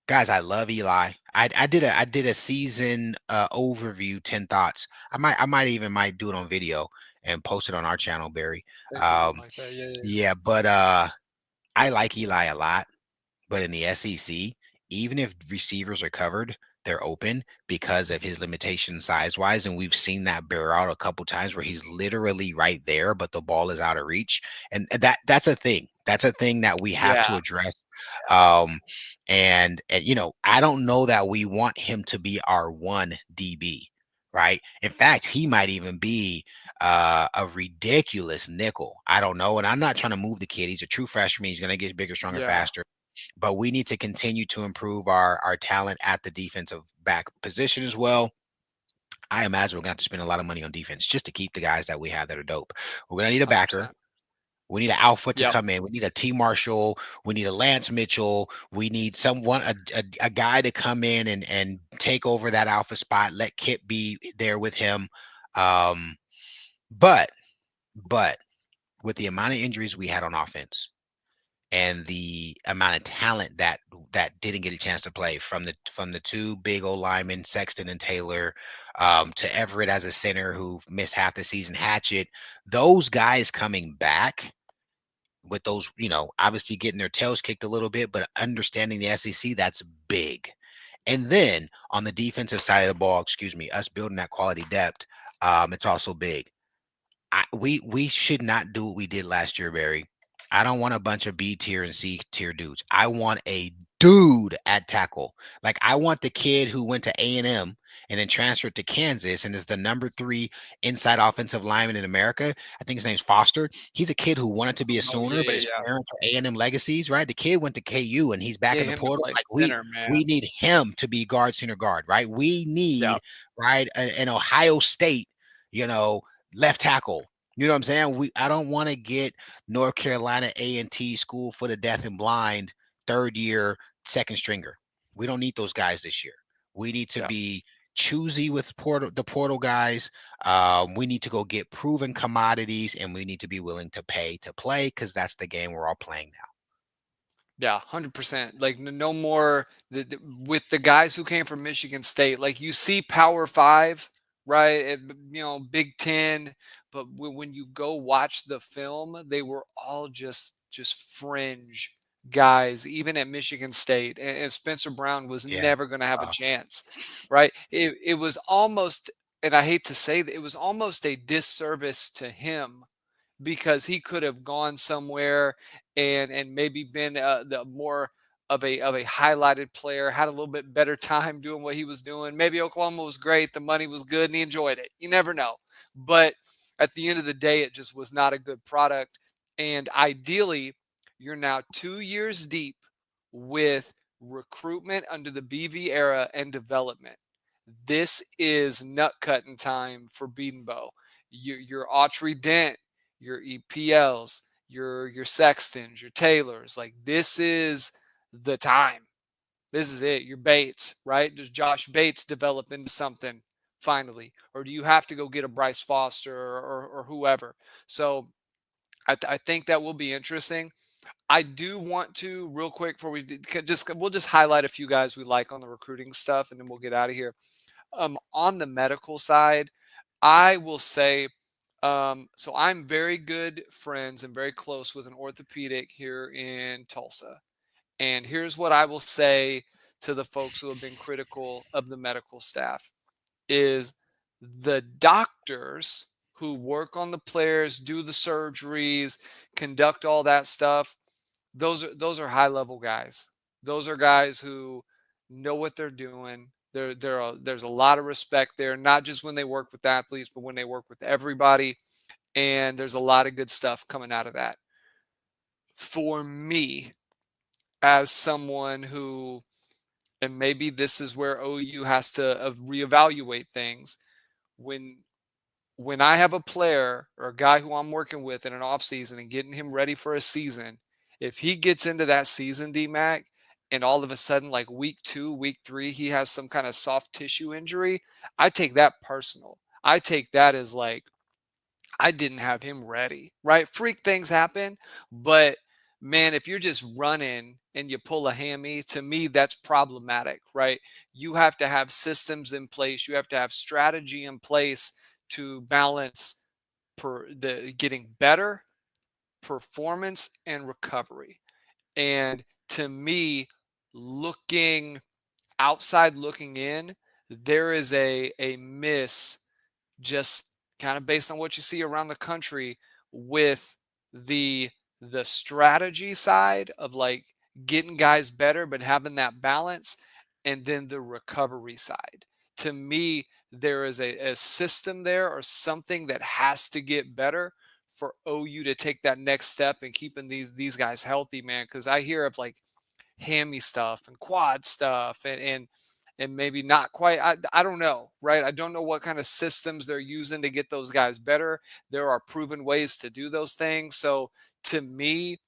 Guys, I love Eli. I did a season overview, 10 thoughts. I might do it on video and post it on our channel, Barry. anything Um, like that. Yeah, yeah, yeah, but I like Eli a lot. But in the SEC, even if receivers are covered, they're open because of his limitations size wise. And we've seen that bear out a couple times where he's literally right there, but the ball is out of reach. And that's a thing. That's a thing that we have to yeah, address. Um, and I don't know that we want him to be our one DB, right? In fact, he might even be a ridiculous nickel. I don't know. And I'm not trying to move the kid. He's a true freshman. He's gonna get bigger, stronger, yeah. faster, but we need to continue to improve our talent at the defensive back position as well. I imagine we're gonna have to spend a lot of money on defense just to keep the guys that we have that are dope. We're gonna need a backer. 100%. We need an alpha to Yep. come in. We need a T Marshall. We need a Lance Mitchell. We need a guy to come in and take over that alpha spot. Let Kip be there with him. Um, but but with the amount of injuries we had on offense, and the amount of talent that didn't get a chance to play, from the two big old linemen, Sexton and Taylor, to Everett as a center who missed half the season, Hatchet, those guys coming back with those, obviously getting their tails kicked a little bit, but understanding the SEC, that's big. And then on the defensive side of the ball, excuse me, us building that quality depth, it's also big. We should not do what we did last year, Barry. I don't want a bunch of B tier and C tier dudes. I want a dude at tackle. Like, I want the kid who went to A&M and then transferred to Kansas and is the number 3 inside offensive lineman in America. I think his name's Foster. He's a kid who wanted to be a Oh, yeah, Sooner, but yeah, his yeah. parents are A&M legacies, right? The kid went to KU and he's back in Get the him to portal. play Like, center, we man. need him to be guard, center guard, right? We Yeah, need, right, an Ohio State, you know, left tackle. You know what I'm saying? I don't want to get North Carolina A&T school for the deaf and blind third year second stringer. We don't need those guys this year. We need to yeah. be choosy with the portal guys. We need to go get proven commodities, and we need to be willing to pay to play because that's the game we're all playing now. Yeah, 100%. Like no more with the guys who came from Michigan State. Like you see Power 5, right? Big 10, but when you go watch the film, they were all just fringe guys even at Michigan State. And Spencer Brown was Yeah. never going to have a Uh, chance, right? It was almost, and I hate to say that, it was almost a disservice to him because he could have gone somewhere and maybe been the more of a highlighted player, had a little bit better time doing what he was doing. Maybe Oklahoma was great, the money was good, and he enjoyed it. You never know. But at the end of the day, it just was not a good product. And ideally, you're now 2 years deep with recruitment under the BV era and development. this is nut cutting time for Beatonbow. Your Autry Dent, your EPLs, your Sextons, your Taylors, like this is the time. This is it. Your Bates, right? Does Josh Bates develop into something finally, or do you have to go get a Bryce Foster or whoever? So I think that will be interesting. I do want to real quick before we'll just highlight a few guys we like on the recruiting stuff, and then we'll get out of here. On the medical side, I will say, so I'm very good friends and very close with an orthopedic here in Tulsa. And here's what I will say to the folks who have been critical of the medical staff is the doctors who work on the players, do the surgeries, conduct all that stuff. Those are high level guys. Those are guys who know what they're doing. There's a lot of respect there, not just when they work with athletes, but when they work with everybody. And there's a lot of good stuff coming out of that. For me, as someone who, and maybe this is where OU has to reevaluate things, when when I have a player or a guy who I'm working with in an offseason and getting him ready for a season, if he gets into that season, D-Mac, and all of a sudden, like week 2, week 3, he has some kind of soft tissue injury, I take that personal. I take that as like, I didn't have him ready, right? Freak things happen, but man, if you're just running and you pull a hammy, to me, that's problematic, right? You have to have systems in place. You have to have strategy in place to balance the getting better performance and recovery. And to me, looking outside, looking in, there is a miss just kind of based on what you see around the country with the the strategy side of like getting guys better but having that balance, and then the recovery side. To me, there is a system there or something that has to get better for OU to take that next step and keeping these guys healthy, man. Because I hear of like hammy stuff and quad stuff and maybe not quite. I don't know, right? I don't know what kind of systems they're using to get those guys better. There are proven ways to do those things. So to me,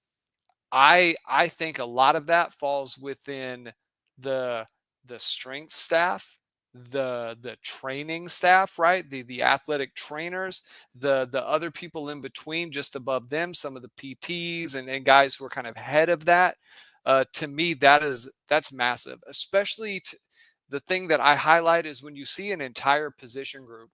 I think a lot of that falls within the the strength staff, the training staff, right? The athletic trainers, the other people in between, just above them, some of the PTs and guys who are kind of head of that. To me, that's massive. Especially the thing that I highlight is when you see an entire position group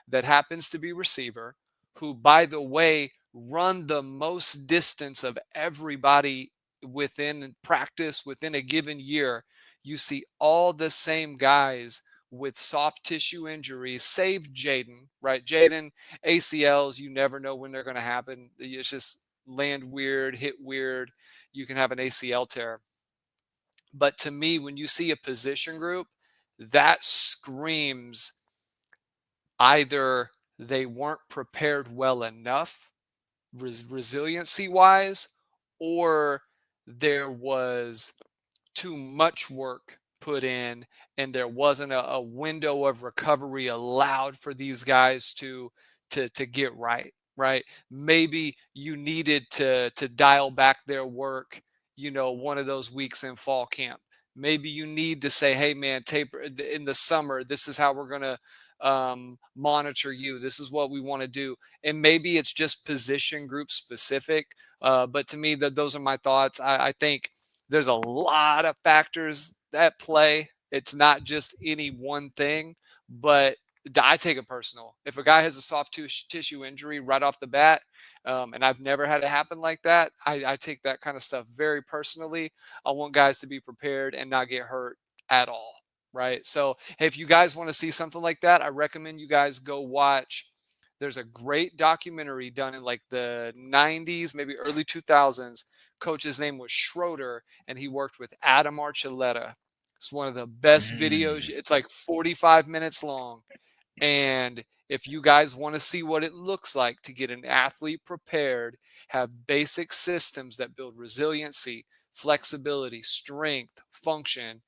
that happens to be receiver, who, by the way, run the most distance of everybody within practice within a given year. You see all the same guys with soft tissue injuries, save Jaden, right? Jaden, ACLs, you never know when they're going to happen. It's just land weird, hit weird. You can have an ACL tear. But to me, when you see a position group, that screams either they weren't prepared well enough resiliency wise, or there was too much work put in and there wasn't a window of recovery allowed for these guys to get right. Maybe you needed to dial back their work, one of those weeks in fall camp. Maybe you need to say, hey man, taper in the summer, this is how we're going to monitor you, this is what we want to do. And maybe it's just position group specific, but to me, those are my thoughts. I think there's a lot of factors at play. It's not just any one thing, but I take it personal. If a guy has a soft tissue injury right off the bat, and I've never had it happen like that, I take that kind of stuff very personally. I want guys to be prepared and not get hurt at all. Right. So, hey, if you guys want to see something like that, I recommend you guys go watch. There's a great documentary done in like the 90s, maybe early 2000s. Coach's name was Schroeder, and he worked with Adam Archuleta. It's one of the best videos. It's like 45 minutes long. And if you guys want to see what it looks like to get an athlete prepared, have basic systems that build resiliency, flexibility, strength, function,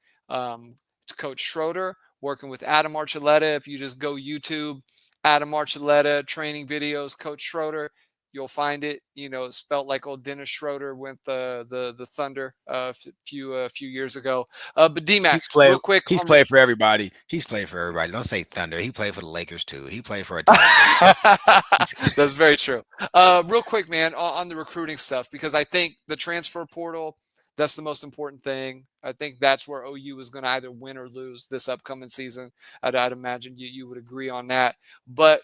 Coach Schroeder, working with Adam Archuleta. If you just go YouTube, Adam Archuleta training videos, Coach Schroeder, you'll find it. It's spelt like old Dennis Schroeder with the Thunder a few years ago. But DMAC, He's played. real quick He's on. played for everybody. He's played for everybody. Don't say Thunder. He played for the Lakers too. He played for a ton of teams. That's very true. Real quick, man, on the recruiting stuff, because I think the transfer portal, that's the most important thing. I think that's where OU is going to either win or lose this upcoming season. I'd imagine you would agree on that. But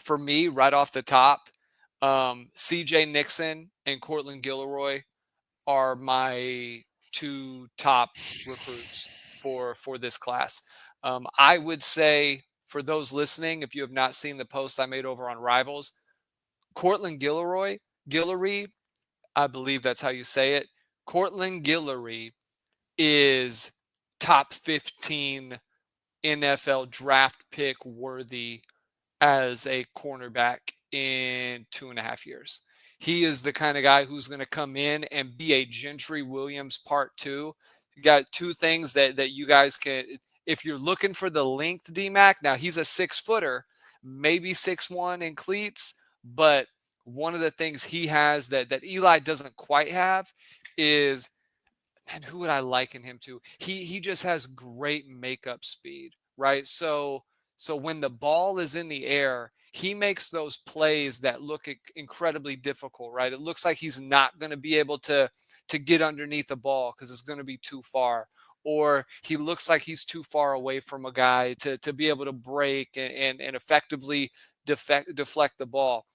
for me, right off the top, CJ Nixon and Cortland Gilroy are my two top recruits for this class. I would say for those listening, if you have not seen the post I made over on Rivals, Cortland Guillory, I believe that's how you say it. Cortland Guillory is top 15 NFL draft pick worthy as a cornerback in 2.5 years. He is the kind of guy who's going to come in and be a Gentry Williams part two. You got two things that you guys can, if you're looking for the length, DMAC. Now he's a 6-footer, maybe 6'1" in cleats, but one of the things he has that Eli doesn't quite have is, and who would I liken him to? He just has great makeup speed, right? So when the ball is in the air, he makes those plays that look incredibly difficult, right? It looks like he's not going to be able to get underneath the ball because it's going to be too far, or he looks like he's too far away from a guy to be able to break and effectively deflect the ball.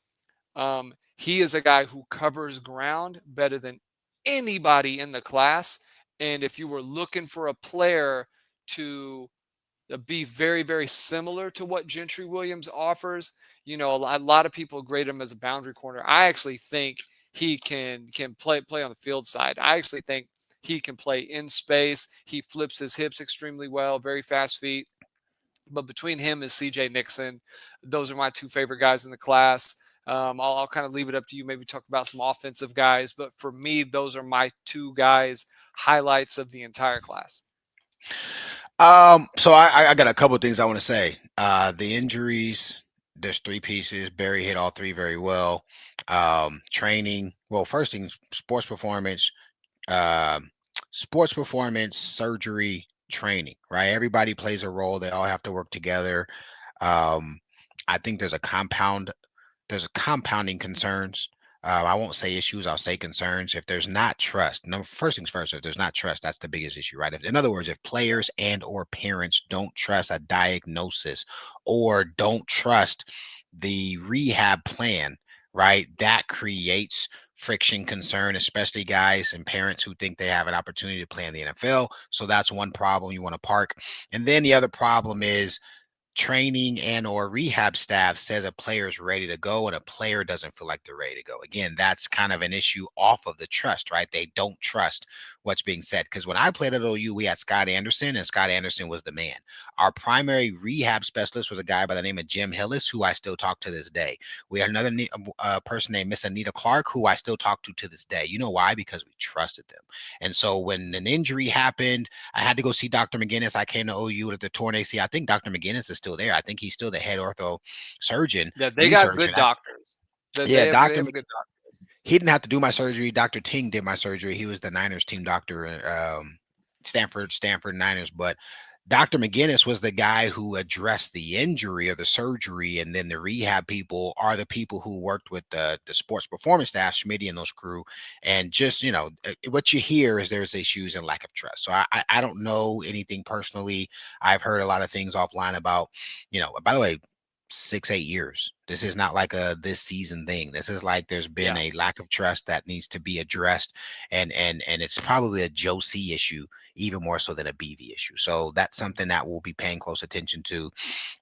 He is a guy who covers ground better than anybody in the class. And if you were looking for a player to be very, very similar to what Gentry Williams offers, a lot of people grade him as a boundary corner. I actually think he can play on the field side. I actually think he can play in space. He flips his hips extremely well, very fast feet. But between him and CJ Nixon, those are my two favorite guys in the class. I'll kind of leave it up to you. Maybe talk about some offensive guys, but for me, those are my two guys highlights of the entire class. So I got a couple of things I want to say. The injuries. There's three pieces. Barry hit all three very well. Training. Well, first thing, sports performance, surgery, training. Right. Everybody plays a role. They all have to work together. I think there's compounding concerns. I won't say issues, I'll say concerns. If there's not trust, no, first things first, if there's not trust, that's the biggest issue, right? In other words, if players and or parents don't trust a diagnosis or don't trust the rehab plan, right, that creates friction, concern, especially guys and parents who think they have an opportunity to play in the NFL. So that's one problem you want to park. And then the other problem is training and or rehab staff says a player is ready to go and a player doesn't feel like they're ready to go. Again, that's kind of an issue off of the trust, right? They don't trust what's being said. Because when I played at OU, we had Scott Anderson, and Scott Anderson was the man. Our primary rehab specialist was a guy by the name of Jim Hillis, who I still talk to this day. We had another person named Miss Anita Clark, who I still talk to this day. You know why? Because we trusted them. And so when an injury happened, I had to go see Dr. McGinnis. I came to OU at the torn AC. I think Dr. McGinnis is still there. I think he's still the head ortho surgeon. Yeah, they got good doctors. Yeah, they have good doctors. He didn't have to do my surgery. Dr. Ting did my surgery. He was the Niners team doctor, Stanford Niners. But Dr. McGinnis was the guy who addressed the injury or the surgery, and then the rehab people are the people who worked with the sports performance staff, Schmitty and those crew. And just, what you hear is there's issues and lack of trust. So I don't know anything personally. I've heard a lot of things offline about, by the way, 6-8 years. This is not like a this season thing. This is like there's been a lack of trust that needs to be addressed, and it's probably a Joe C issue even more so than a BV issue. So that's something that we'll be paying close attention to.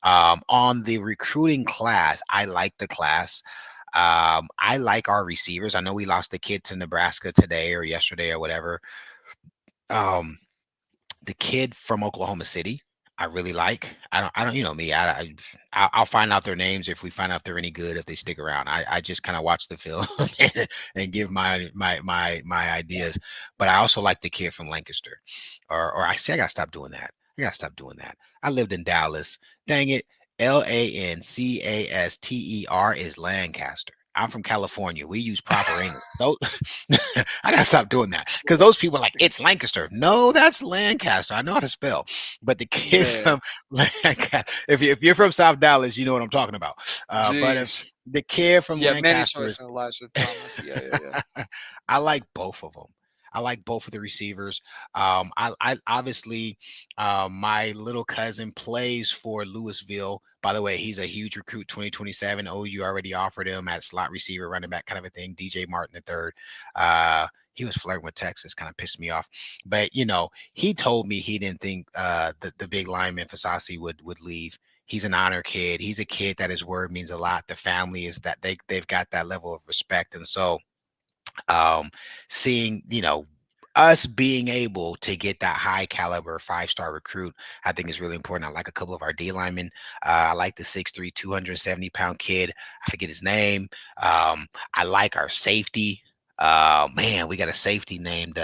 On the recruiting class, I like the class. I like our receivers. I know we lost the kid to Nebraska today or yesterday or whatever. The kid from Oklahoma City, I really like. I don't, me. I'll find out their names if we find out they're any good, if they stick around. I just kind of watch the film and give my ideas. But I also like the kid from Lancaster, or I say I gotta stop doing that. I gotta stop doing that. I lived in Dallas. Dang it. Lancaster is Lancaster. I'm from California. We use proper English. So I gotta stop doing that because those people are like, it's Lancaster. No, that's Lancaster. I know how to spell. But the kid Man, from Lancaster, if you're from South Dallas, you know what I'm talking about. But if jeez. the kid from You have many Lancaster choices is in Elijah Thomas. Yeah. I like both of them. I like both of the receivers. I obviously, my little cousin plays for Louisville. By the way, he's a huge recruit 2027. OU already offered him at slot receiver, running back kind of a thing. DJ Martin the third. He was flirting with Texas, kind of pissed me off. But he told me he didn't think the big lineman Fasasi would leave. He's an honor kid. He's a kid that his word means a lot. The family is that they've got that level of respect, and so um, seeing us being able to get that high caliber 5-star recruit, I think is really important. I like a couple of our D linemen. I like the 6'3", 270-pound kid. I forget his name. I like our safety. Man, we got a safety named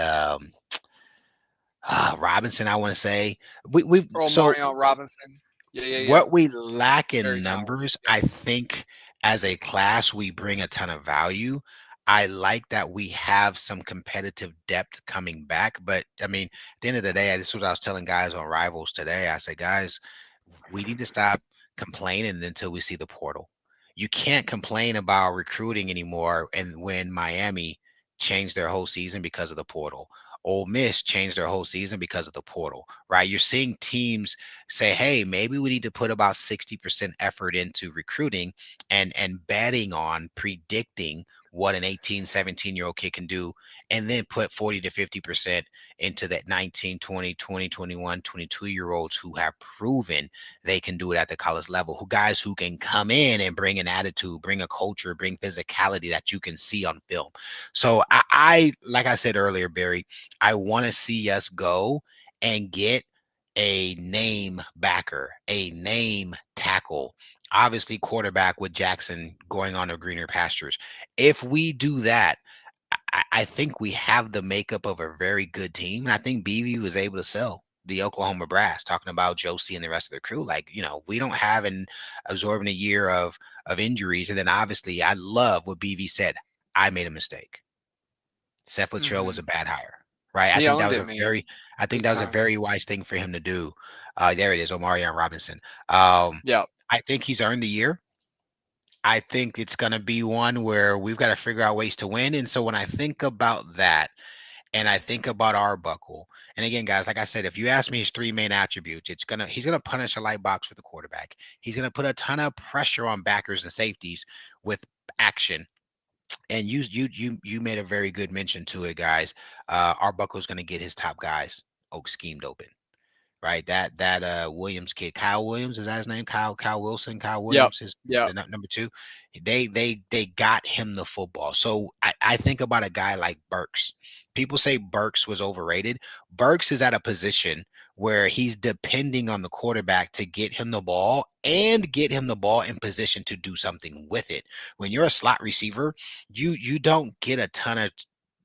Robinson. I want to say we Earl so Marion Robinson. Yeah. what we lack in Very talented. numbers, Yeah. I think as a class, we bring a ton of value. I like that we have some competitive depth coming back. But I mean, at the end of the day, this is what I was telling guys on Rivals today. I said, guys, we need to stop complaining until we see the portal. You can't complain about recruiting anymore. And when Miami changed their whole season because of the portal, Ole Miss changed their whole season because of the portal, right? You're seeing teams say, hey, maybe we need to put about 60% effort into recruiting and betting on predicting what an 18, 17-year-old kid can do, and then put 40 to 50% into that 19, 20, 20, 21, 22 year olds who have proven they can do it at the college level, guys who can come in and bring an attitude, bring a culture, bring physicality that you can see on film. So I like I said earlier, Barry, I want to see us go and get a name backer, a name tackle, obviously quarterback with Jackson going on to greener pastures. If we do that, I think we have the makeup of a very good team. And I think BV was able to sell the Oklahoma Brass, talking about Josie and the rest of the crew. Like, we don't have an absorbing a year of injuries. And then obviously I love what BV said. I made a mistake. Seth Luttrell was Hmm. a bad hire, right? He owned it, man. I think Big that was a time. very wise thing for him to do. There it is, Omarion Robinson. Yeah. I think he's earned the year. I think it's going to be one where we've got to figure out ways to win. And so when I think about that, and I think about Arbuckle, and again, guys, like I said, if you ask me his three main attributes, he's gonna punish a light box for the quarterback. He's gonna put a ton of pressure on backers and safeties with action. And you made a very good mention to it, guys. Arbuckle's gonna get his top guys schemed open, right? That Williams kid, Kyle Williams, is that his name? Kyle Wilson, Kyle Yep. Williams is Yep. the number two. They got him the football. So I think about a guy like Burks. People say Burks was overrated. Burks is at a position where he's depending on the quarterback to get him the ball and get him the ball in position to do something with it. When you're a slot receiver, you don't get a ton of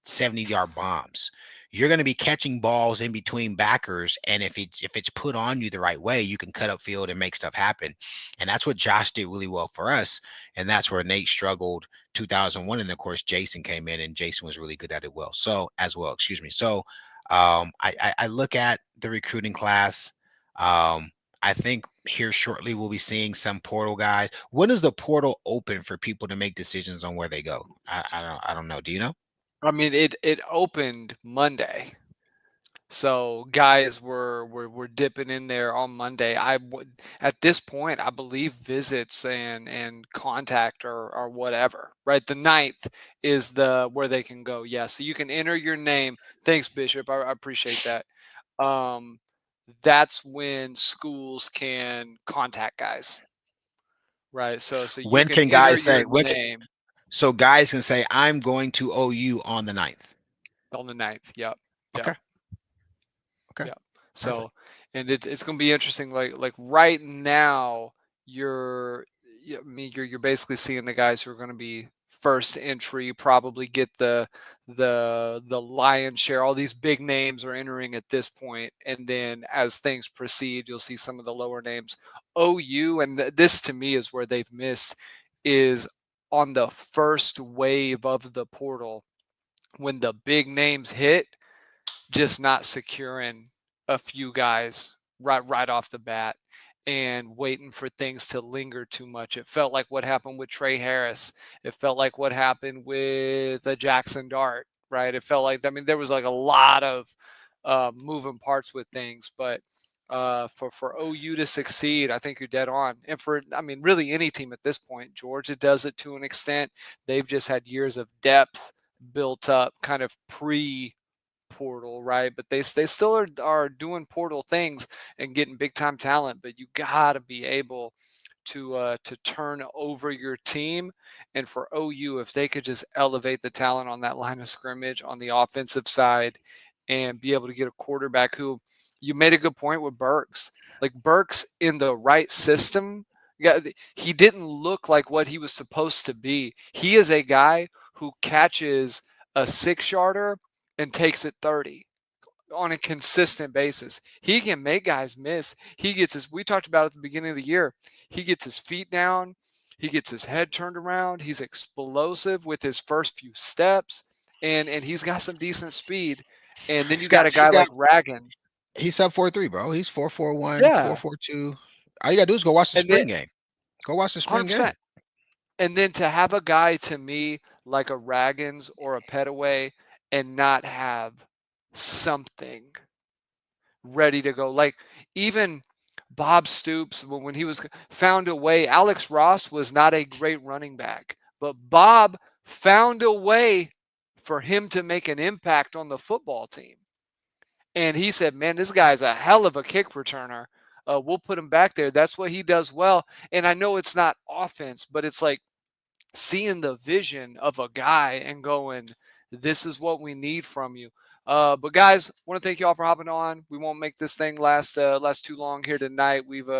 70-yard bombs. You're going to be catching balls in between backers, and if it's put on you the right way, you can cut up field and make stuff happen. And that's what Josh did really well for us, and that's where Nate struggled 2001. And of course Jason came in, and Jason was really good at it excuse me. So I look at the recruiting class. I think here shortly we'll be seeing some portal guys. When is the portal open for people to make decisions on where they go? I don't know. Do you know? I mean, it opened Monday. So guys were dipping in there on Monday. I would at this point, I believe visits and contact or whatever. Right, the ninth is the where they can go. Yeah, so you can enter your name. Thanks, Bishop. I appreciate that. Um, that's when schools can contact guys. Right, so you When can can enter guys your say name so guys can say I'm going to OU on the ninth? on the ninth. Yep, yep. Okay. Okay. Yeah. Perfect. So, and it's going to be interesting. Like right now, I mean, you're basically seeing the guys who are going to be first entry, probably get the lion's share. All these big names are entering at this point, and then as things proceed, you'll see some of the lower names. OU, and this to me is where they've missed, is on the first wave of the portal when the big names hit, just not securing a few guys right off the bat and waiting for things to linger too much. It felt like what happened with Trey Harris. It felt like what happened with Jackson Dart, right? It felt like, I mean, there was like a lot of moving parts with things, but for OU to succeed, I think you're dead on. And for, I mean, really any team at this point, Georgia does it to an extent. They've just had years of depth built up kind of pre portal, right? But they still are doing portal things and getting big time talent. But you got to be able to turn over your team. And for OU, if they could just elevate the talent on that line of scrimmage on the offensive side and be able to get a quarterback who, you made a good point with Burks. Like Burks in the right system, yeah, he didn't look like what he was supposed to be. He is a guy who catches a 6-yarder and takes it 30 on a consistent basis. He can make guys miss. He gets his, we talked about at the beginning of the year, he gets his feet down, he gets his head turned around, he's explosive with his first few steps, and he's got some decent speed. And then you got a guy like Raggins. He's sub 4.3, bro. He's 4.41, Yeah. 4.42. All you gotta do is go watch the And then spring game. Go watch the spring 100%. game. And then to have a guy to me like a Raggins or a Petaway and not have something ready to go. Like even Bob Stoops, when he was found a way, Alex Ross was not a great running back, but Bob found a way for him to make an impact on the football team. And he said, man, this guy's a hell of a kick returner. We'll put him back there. That's what he does well. And I know it's not offense, but it's like seeing the vision of a guy and going, this is what we need from you. But guys, want to thank you all for hopping on. We won't make this thing last too long here tonight. We've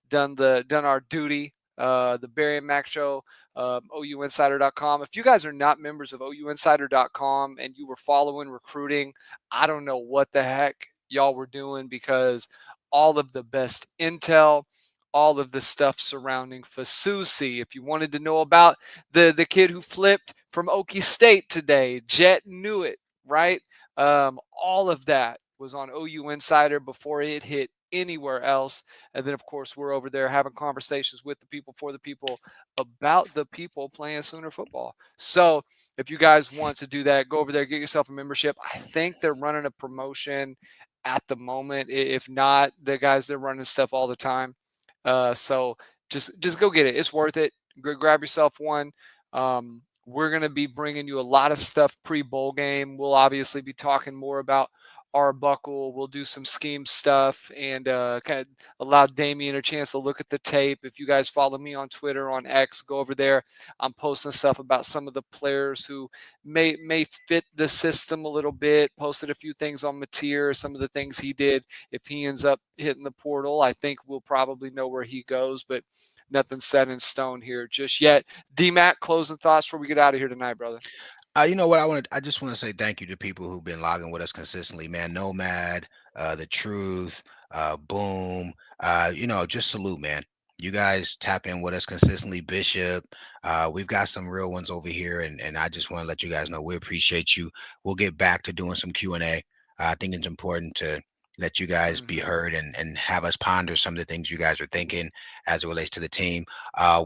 done our duty. The Barry and Mack show, OUinsider.com. If you guys are not members of OUinsider.com and you were following recruiting, I don't know what the heck y'all were doing, because all of the best intel, all of the stuff surrounding Fasusi. If you wanted to know about the kid who flipped from Okie State today, Jet knew it, right? All of that was on OU Insider before it hit anywhere else. And then, of course, we're over there having conversations with the people, for the people, about the people playing Sooner football. So if you guys want to do that, go over there, get yourself a membership. I think they're running a promotion at the moment. If not, the guys, they're running stuff all the time. So just go get it. It's worth it. Grab yourself one. We're going to be bringing you a lot of stuff pre-bowl game. We'll obviously be talking more about Arbuckle. We'll do some scheme stuff and kind of allow Damien a chance to look at the tape. If you guys follow me on Twitter, on X, go over there. I'm posting stuff about some of the players who may fit the system a little bit. Posted a few things on Mateer, some of the things he did. If he ends up hitting the portal, I think we'll probably know where he goes, but nothing set in stone here just yet. D-Mac, closing thoughts before we get out of here tonight, brother. You know what, I just want to say thank you to people who've been logging with us consistently, man. Nomad, The Truth, Boom, just salute, man. You guys tap in with us consistently. Bishop, we've got some real ones over here, and I just want to let you guys know we appreciate you. We'll get back to doing some Q&A. I think it's important to let you guys be heard and have us ponder some of the things you guys are thinking as it relates to the team.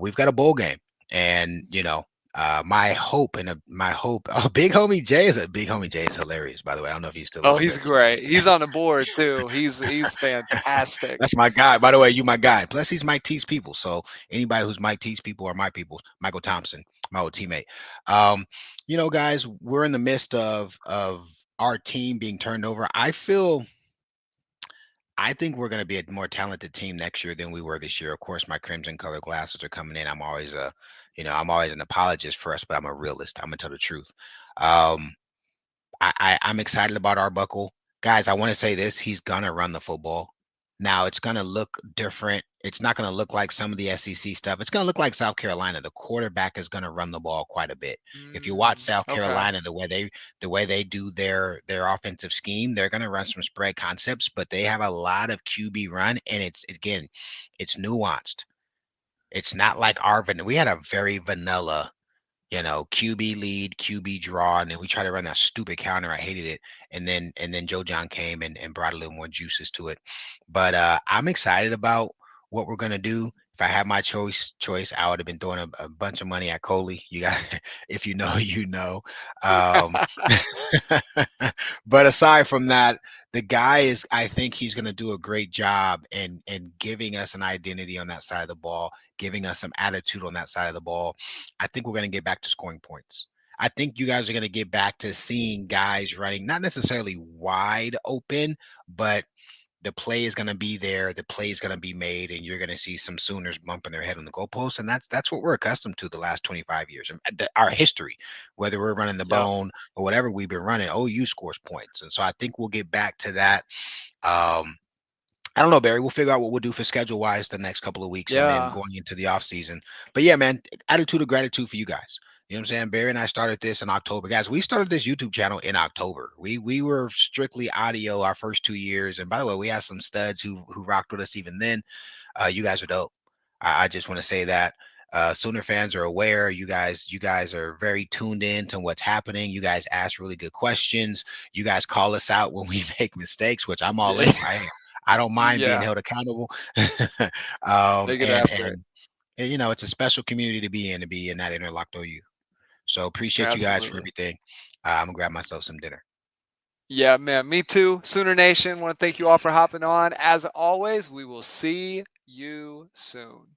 We've got a bowl game, and my hope, oh, big homie Jay is hilarious, by the way. I don't know if he's still Oh, on he's there. great. He's on the board too. He's fantastic. That's my guy, by the way. You my guy. Plus he's Mike T's people, so anybody who's Mike T's people or my people, Michael Thompson, my old teammate. Guys, we're in the midst of our team being turned over. I think we're going to be a more talented team next year than we were this year. Of course, my crimson color glasses are coming in. I'm always I'm always an apologist for us, but I'm a realist. I'm gonna tell the truth. I'm excited about Arbuckle. Guys, I want to say this: he's gonna run the football. Now it's going to look different. It's not going to look like some of the SEC stuff. It's going to look like South Carolina. The quarterback is going to run the ball quite a bit. If you watch South Okay. Carolina, the way they do their offensive scheme, they're going to run some spread concepts, but they have a lot of QB run, and it's nuanced. It's not like we had a very vanilla, QB lead, QB draw, and then we tried to run that stupid counter. I hated it. And then Joe John came and brought a little more juices to it. But I'm excited about what we're gonna do. If I had my choice, I would have been throwing a bunch of money at Coley. You got, if you know, you know. Um, but aside from that, the guy is. I think he's gonna do a great job in giving us an identity on that side of the ball, giving us some attitude on that side of the ball. I think we're going to get back to scoring points. I think you guys are going to get back to seeing guys running, not necessarily wide open, but the play is going to be there. The play is going to be made, and you're going to see some Sooners bumping their head on the goalpost. And that's what we're accustomed to the last 25 years. Our history, whether we're running the Yep. bone or whatever we've been running, OU scores points. And so I think we'll get back to that. Um, I don't know, Barry. We'll figure out what we'll do for schedule wise the next couple of weeks and then Yeah. going into the off season. But yeah, man, attitude of gratitude for you guys. You know what I'm saying? Barry and I started this in October. Guys, we started this YouTube channel in October. We were strictly audio our first 2 years. And by the way, we had some studs who rocked with us even then. You guys are dope. I just want to say that. Sooner fans are aware. You guys are very tuned in to what's happening. You guys ask really good questions. You guys call us out when we make mistakes, which I'm all Yeah. in. I don't mind being Yeah. held accountable. They get And, after it. it's a special community to be in that interlocked OU. So appreciate you guys for Absolutely. everything. I'm gonna grab myself some dinner. Yeah, man. Me too. Sooner Nation. Want to thank you all for hopping on. As always, we will see you soon.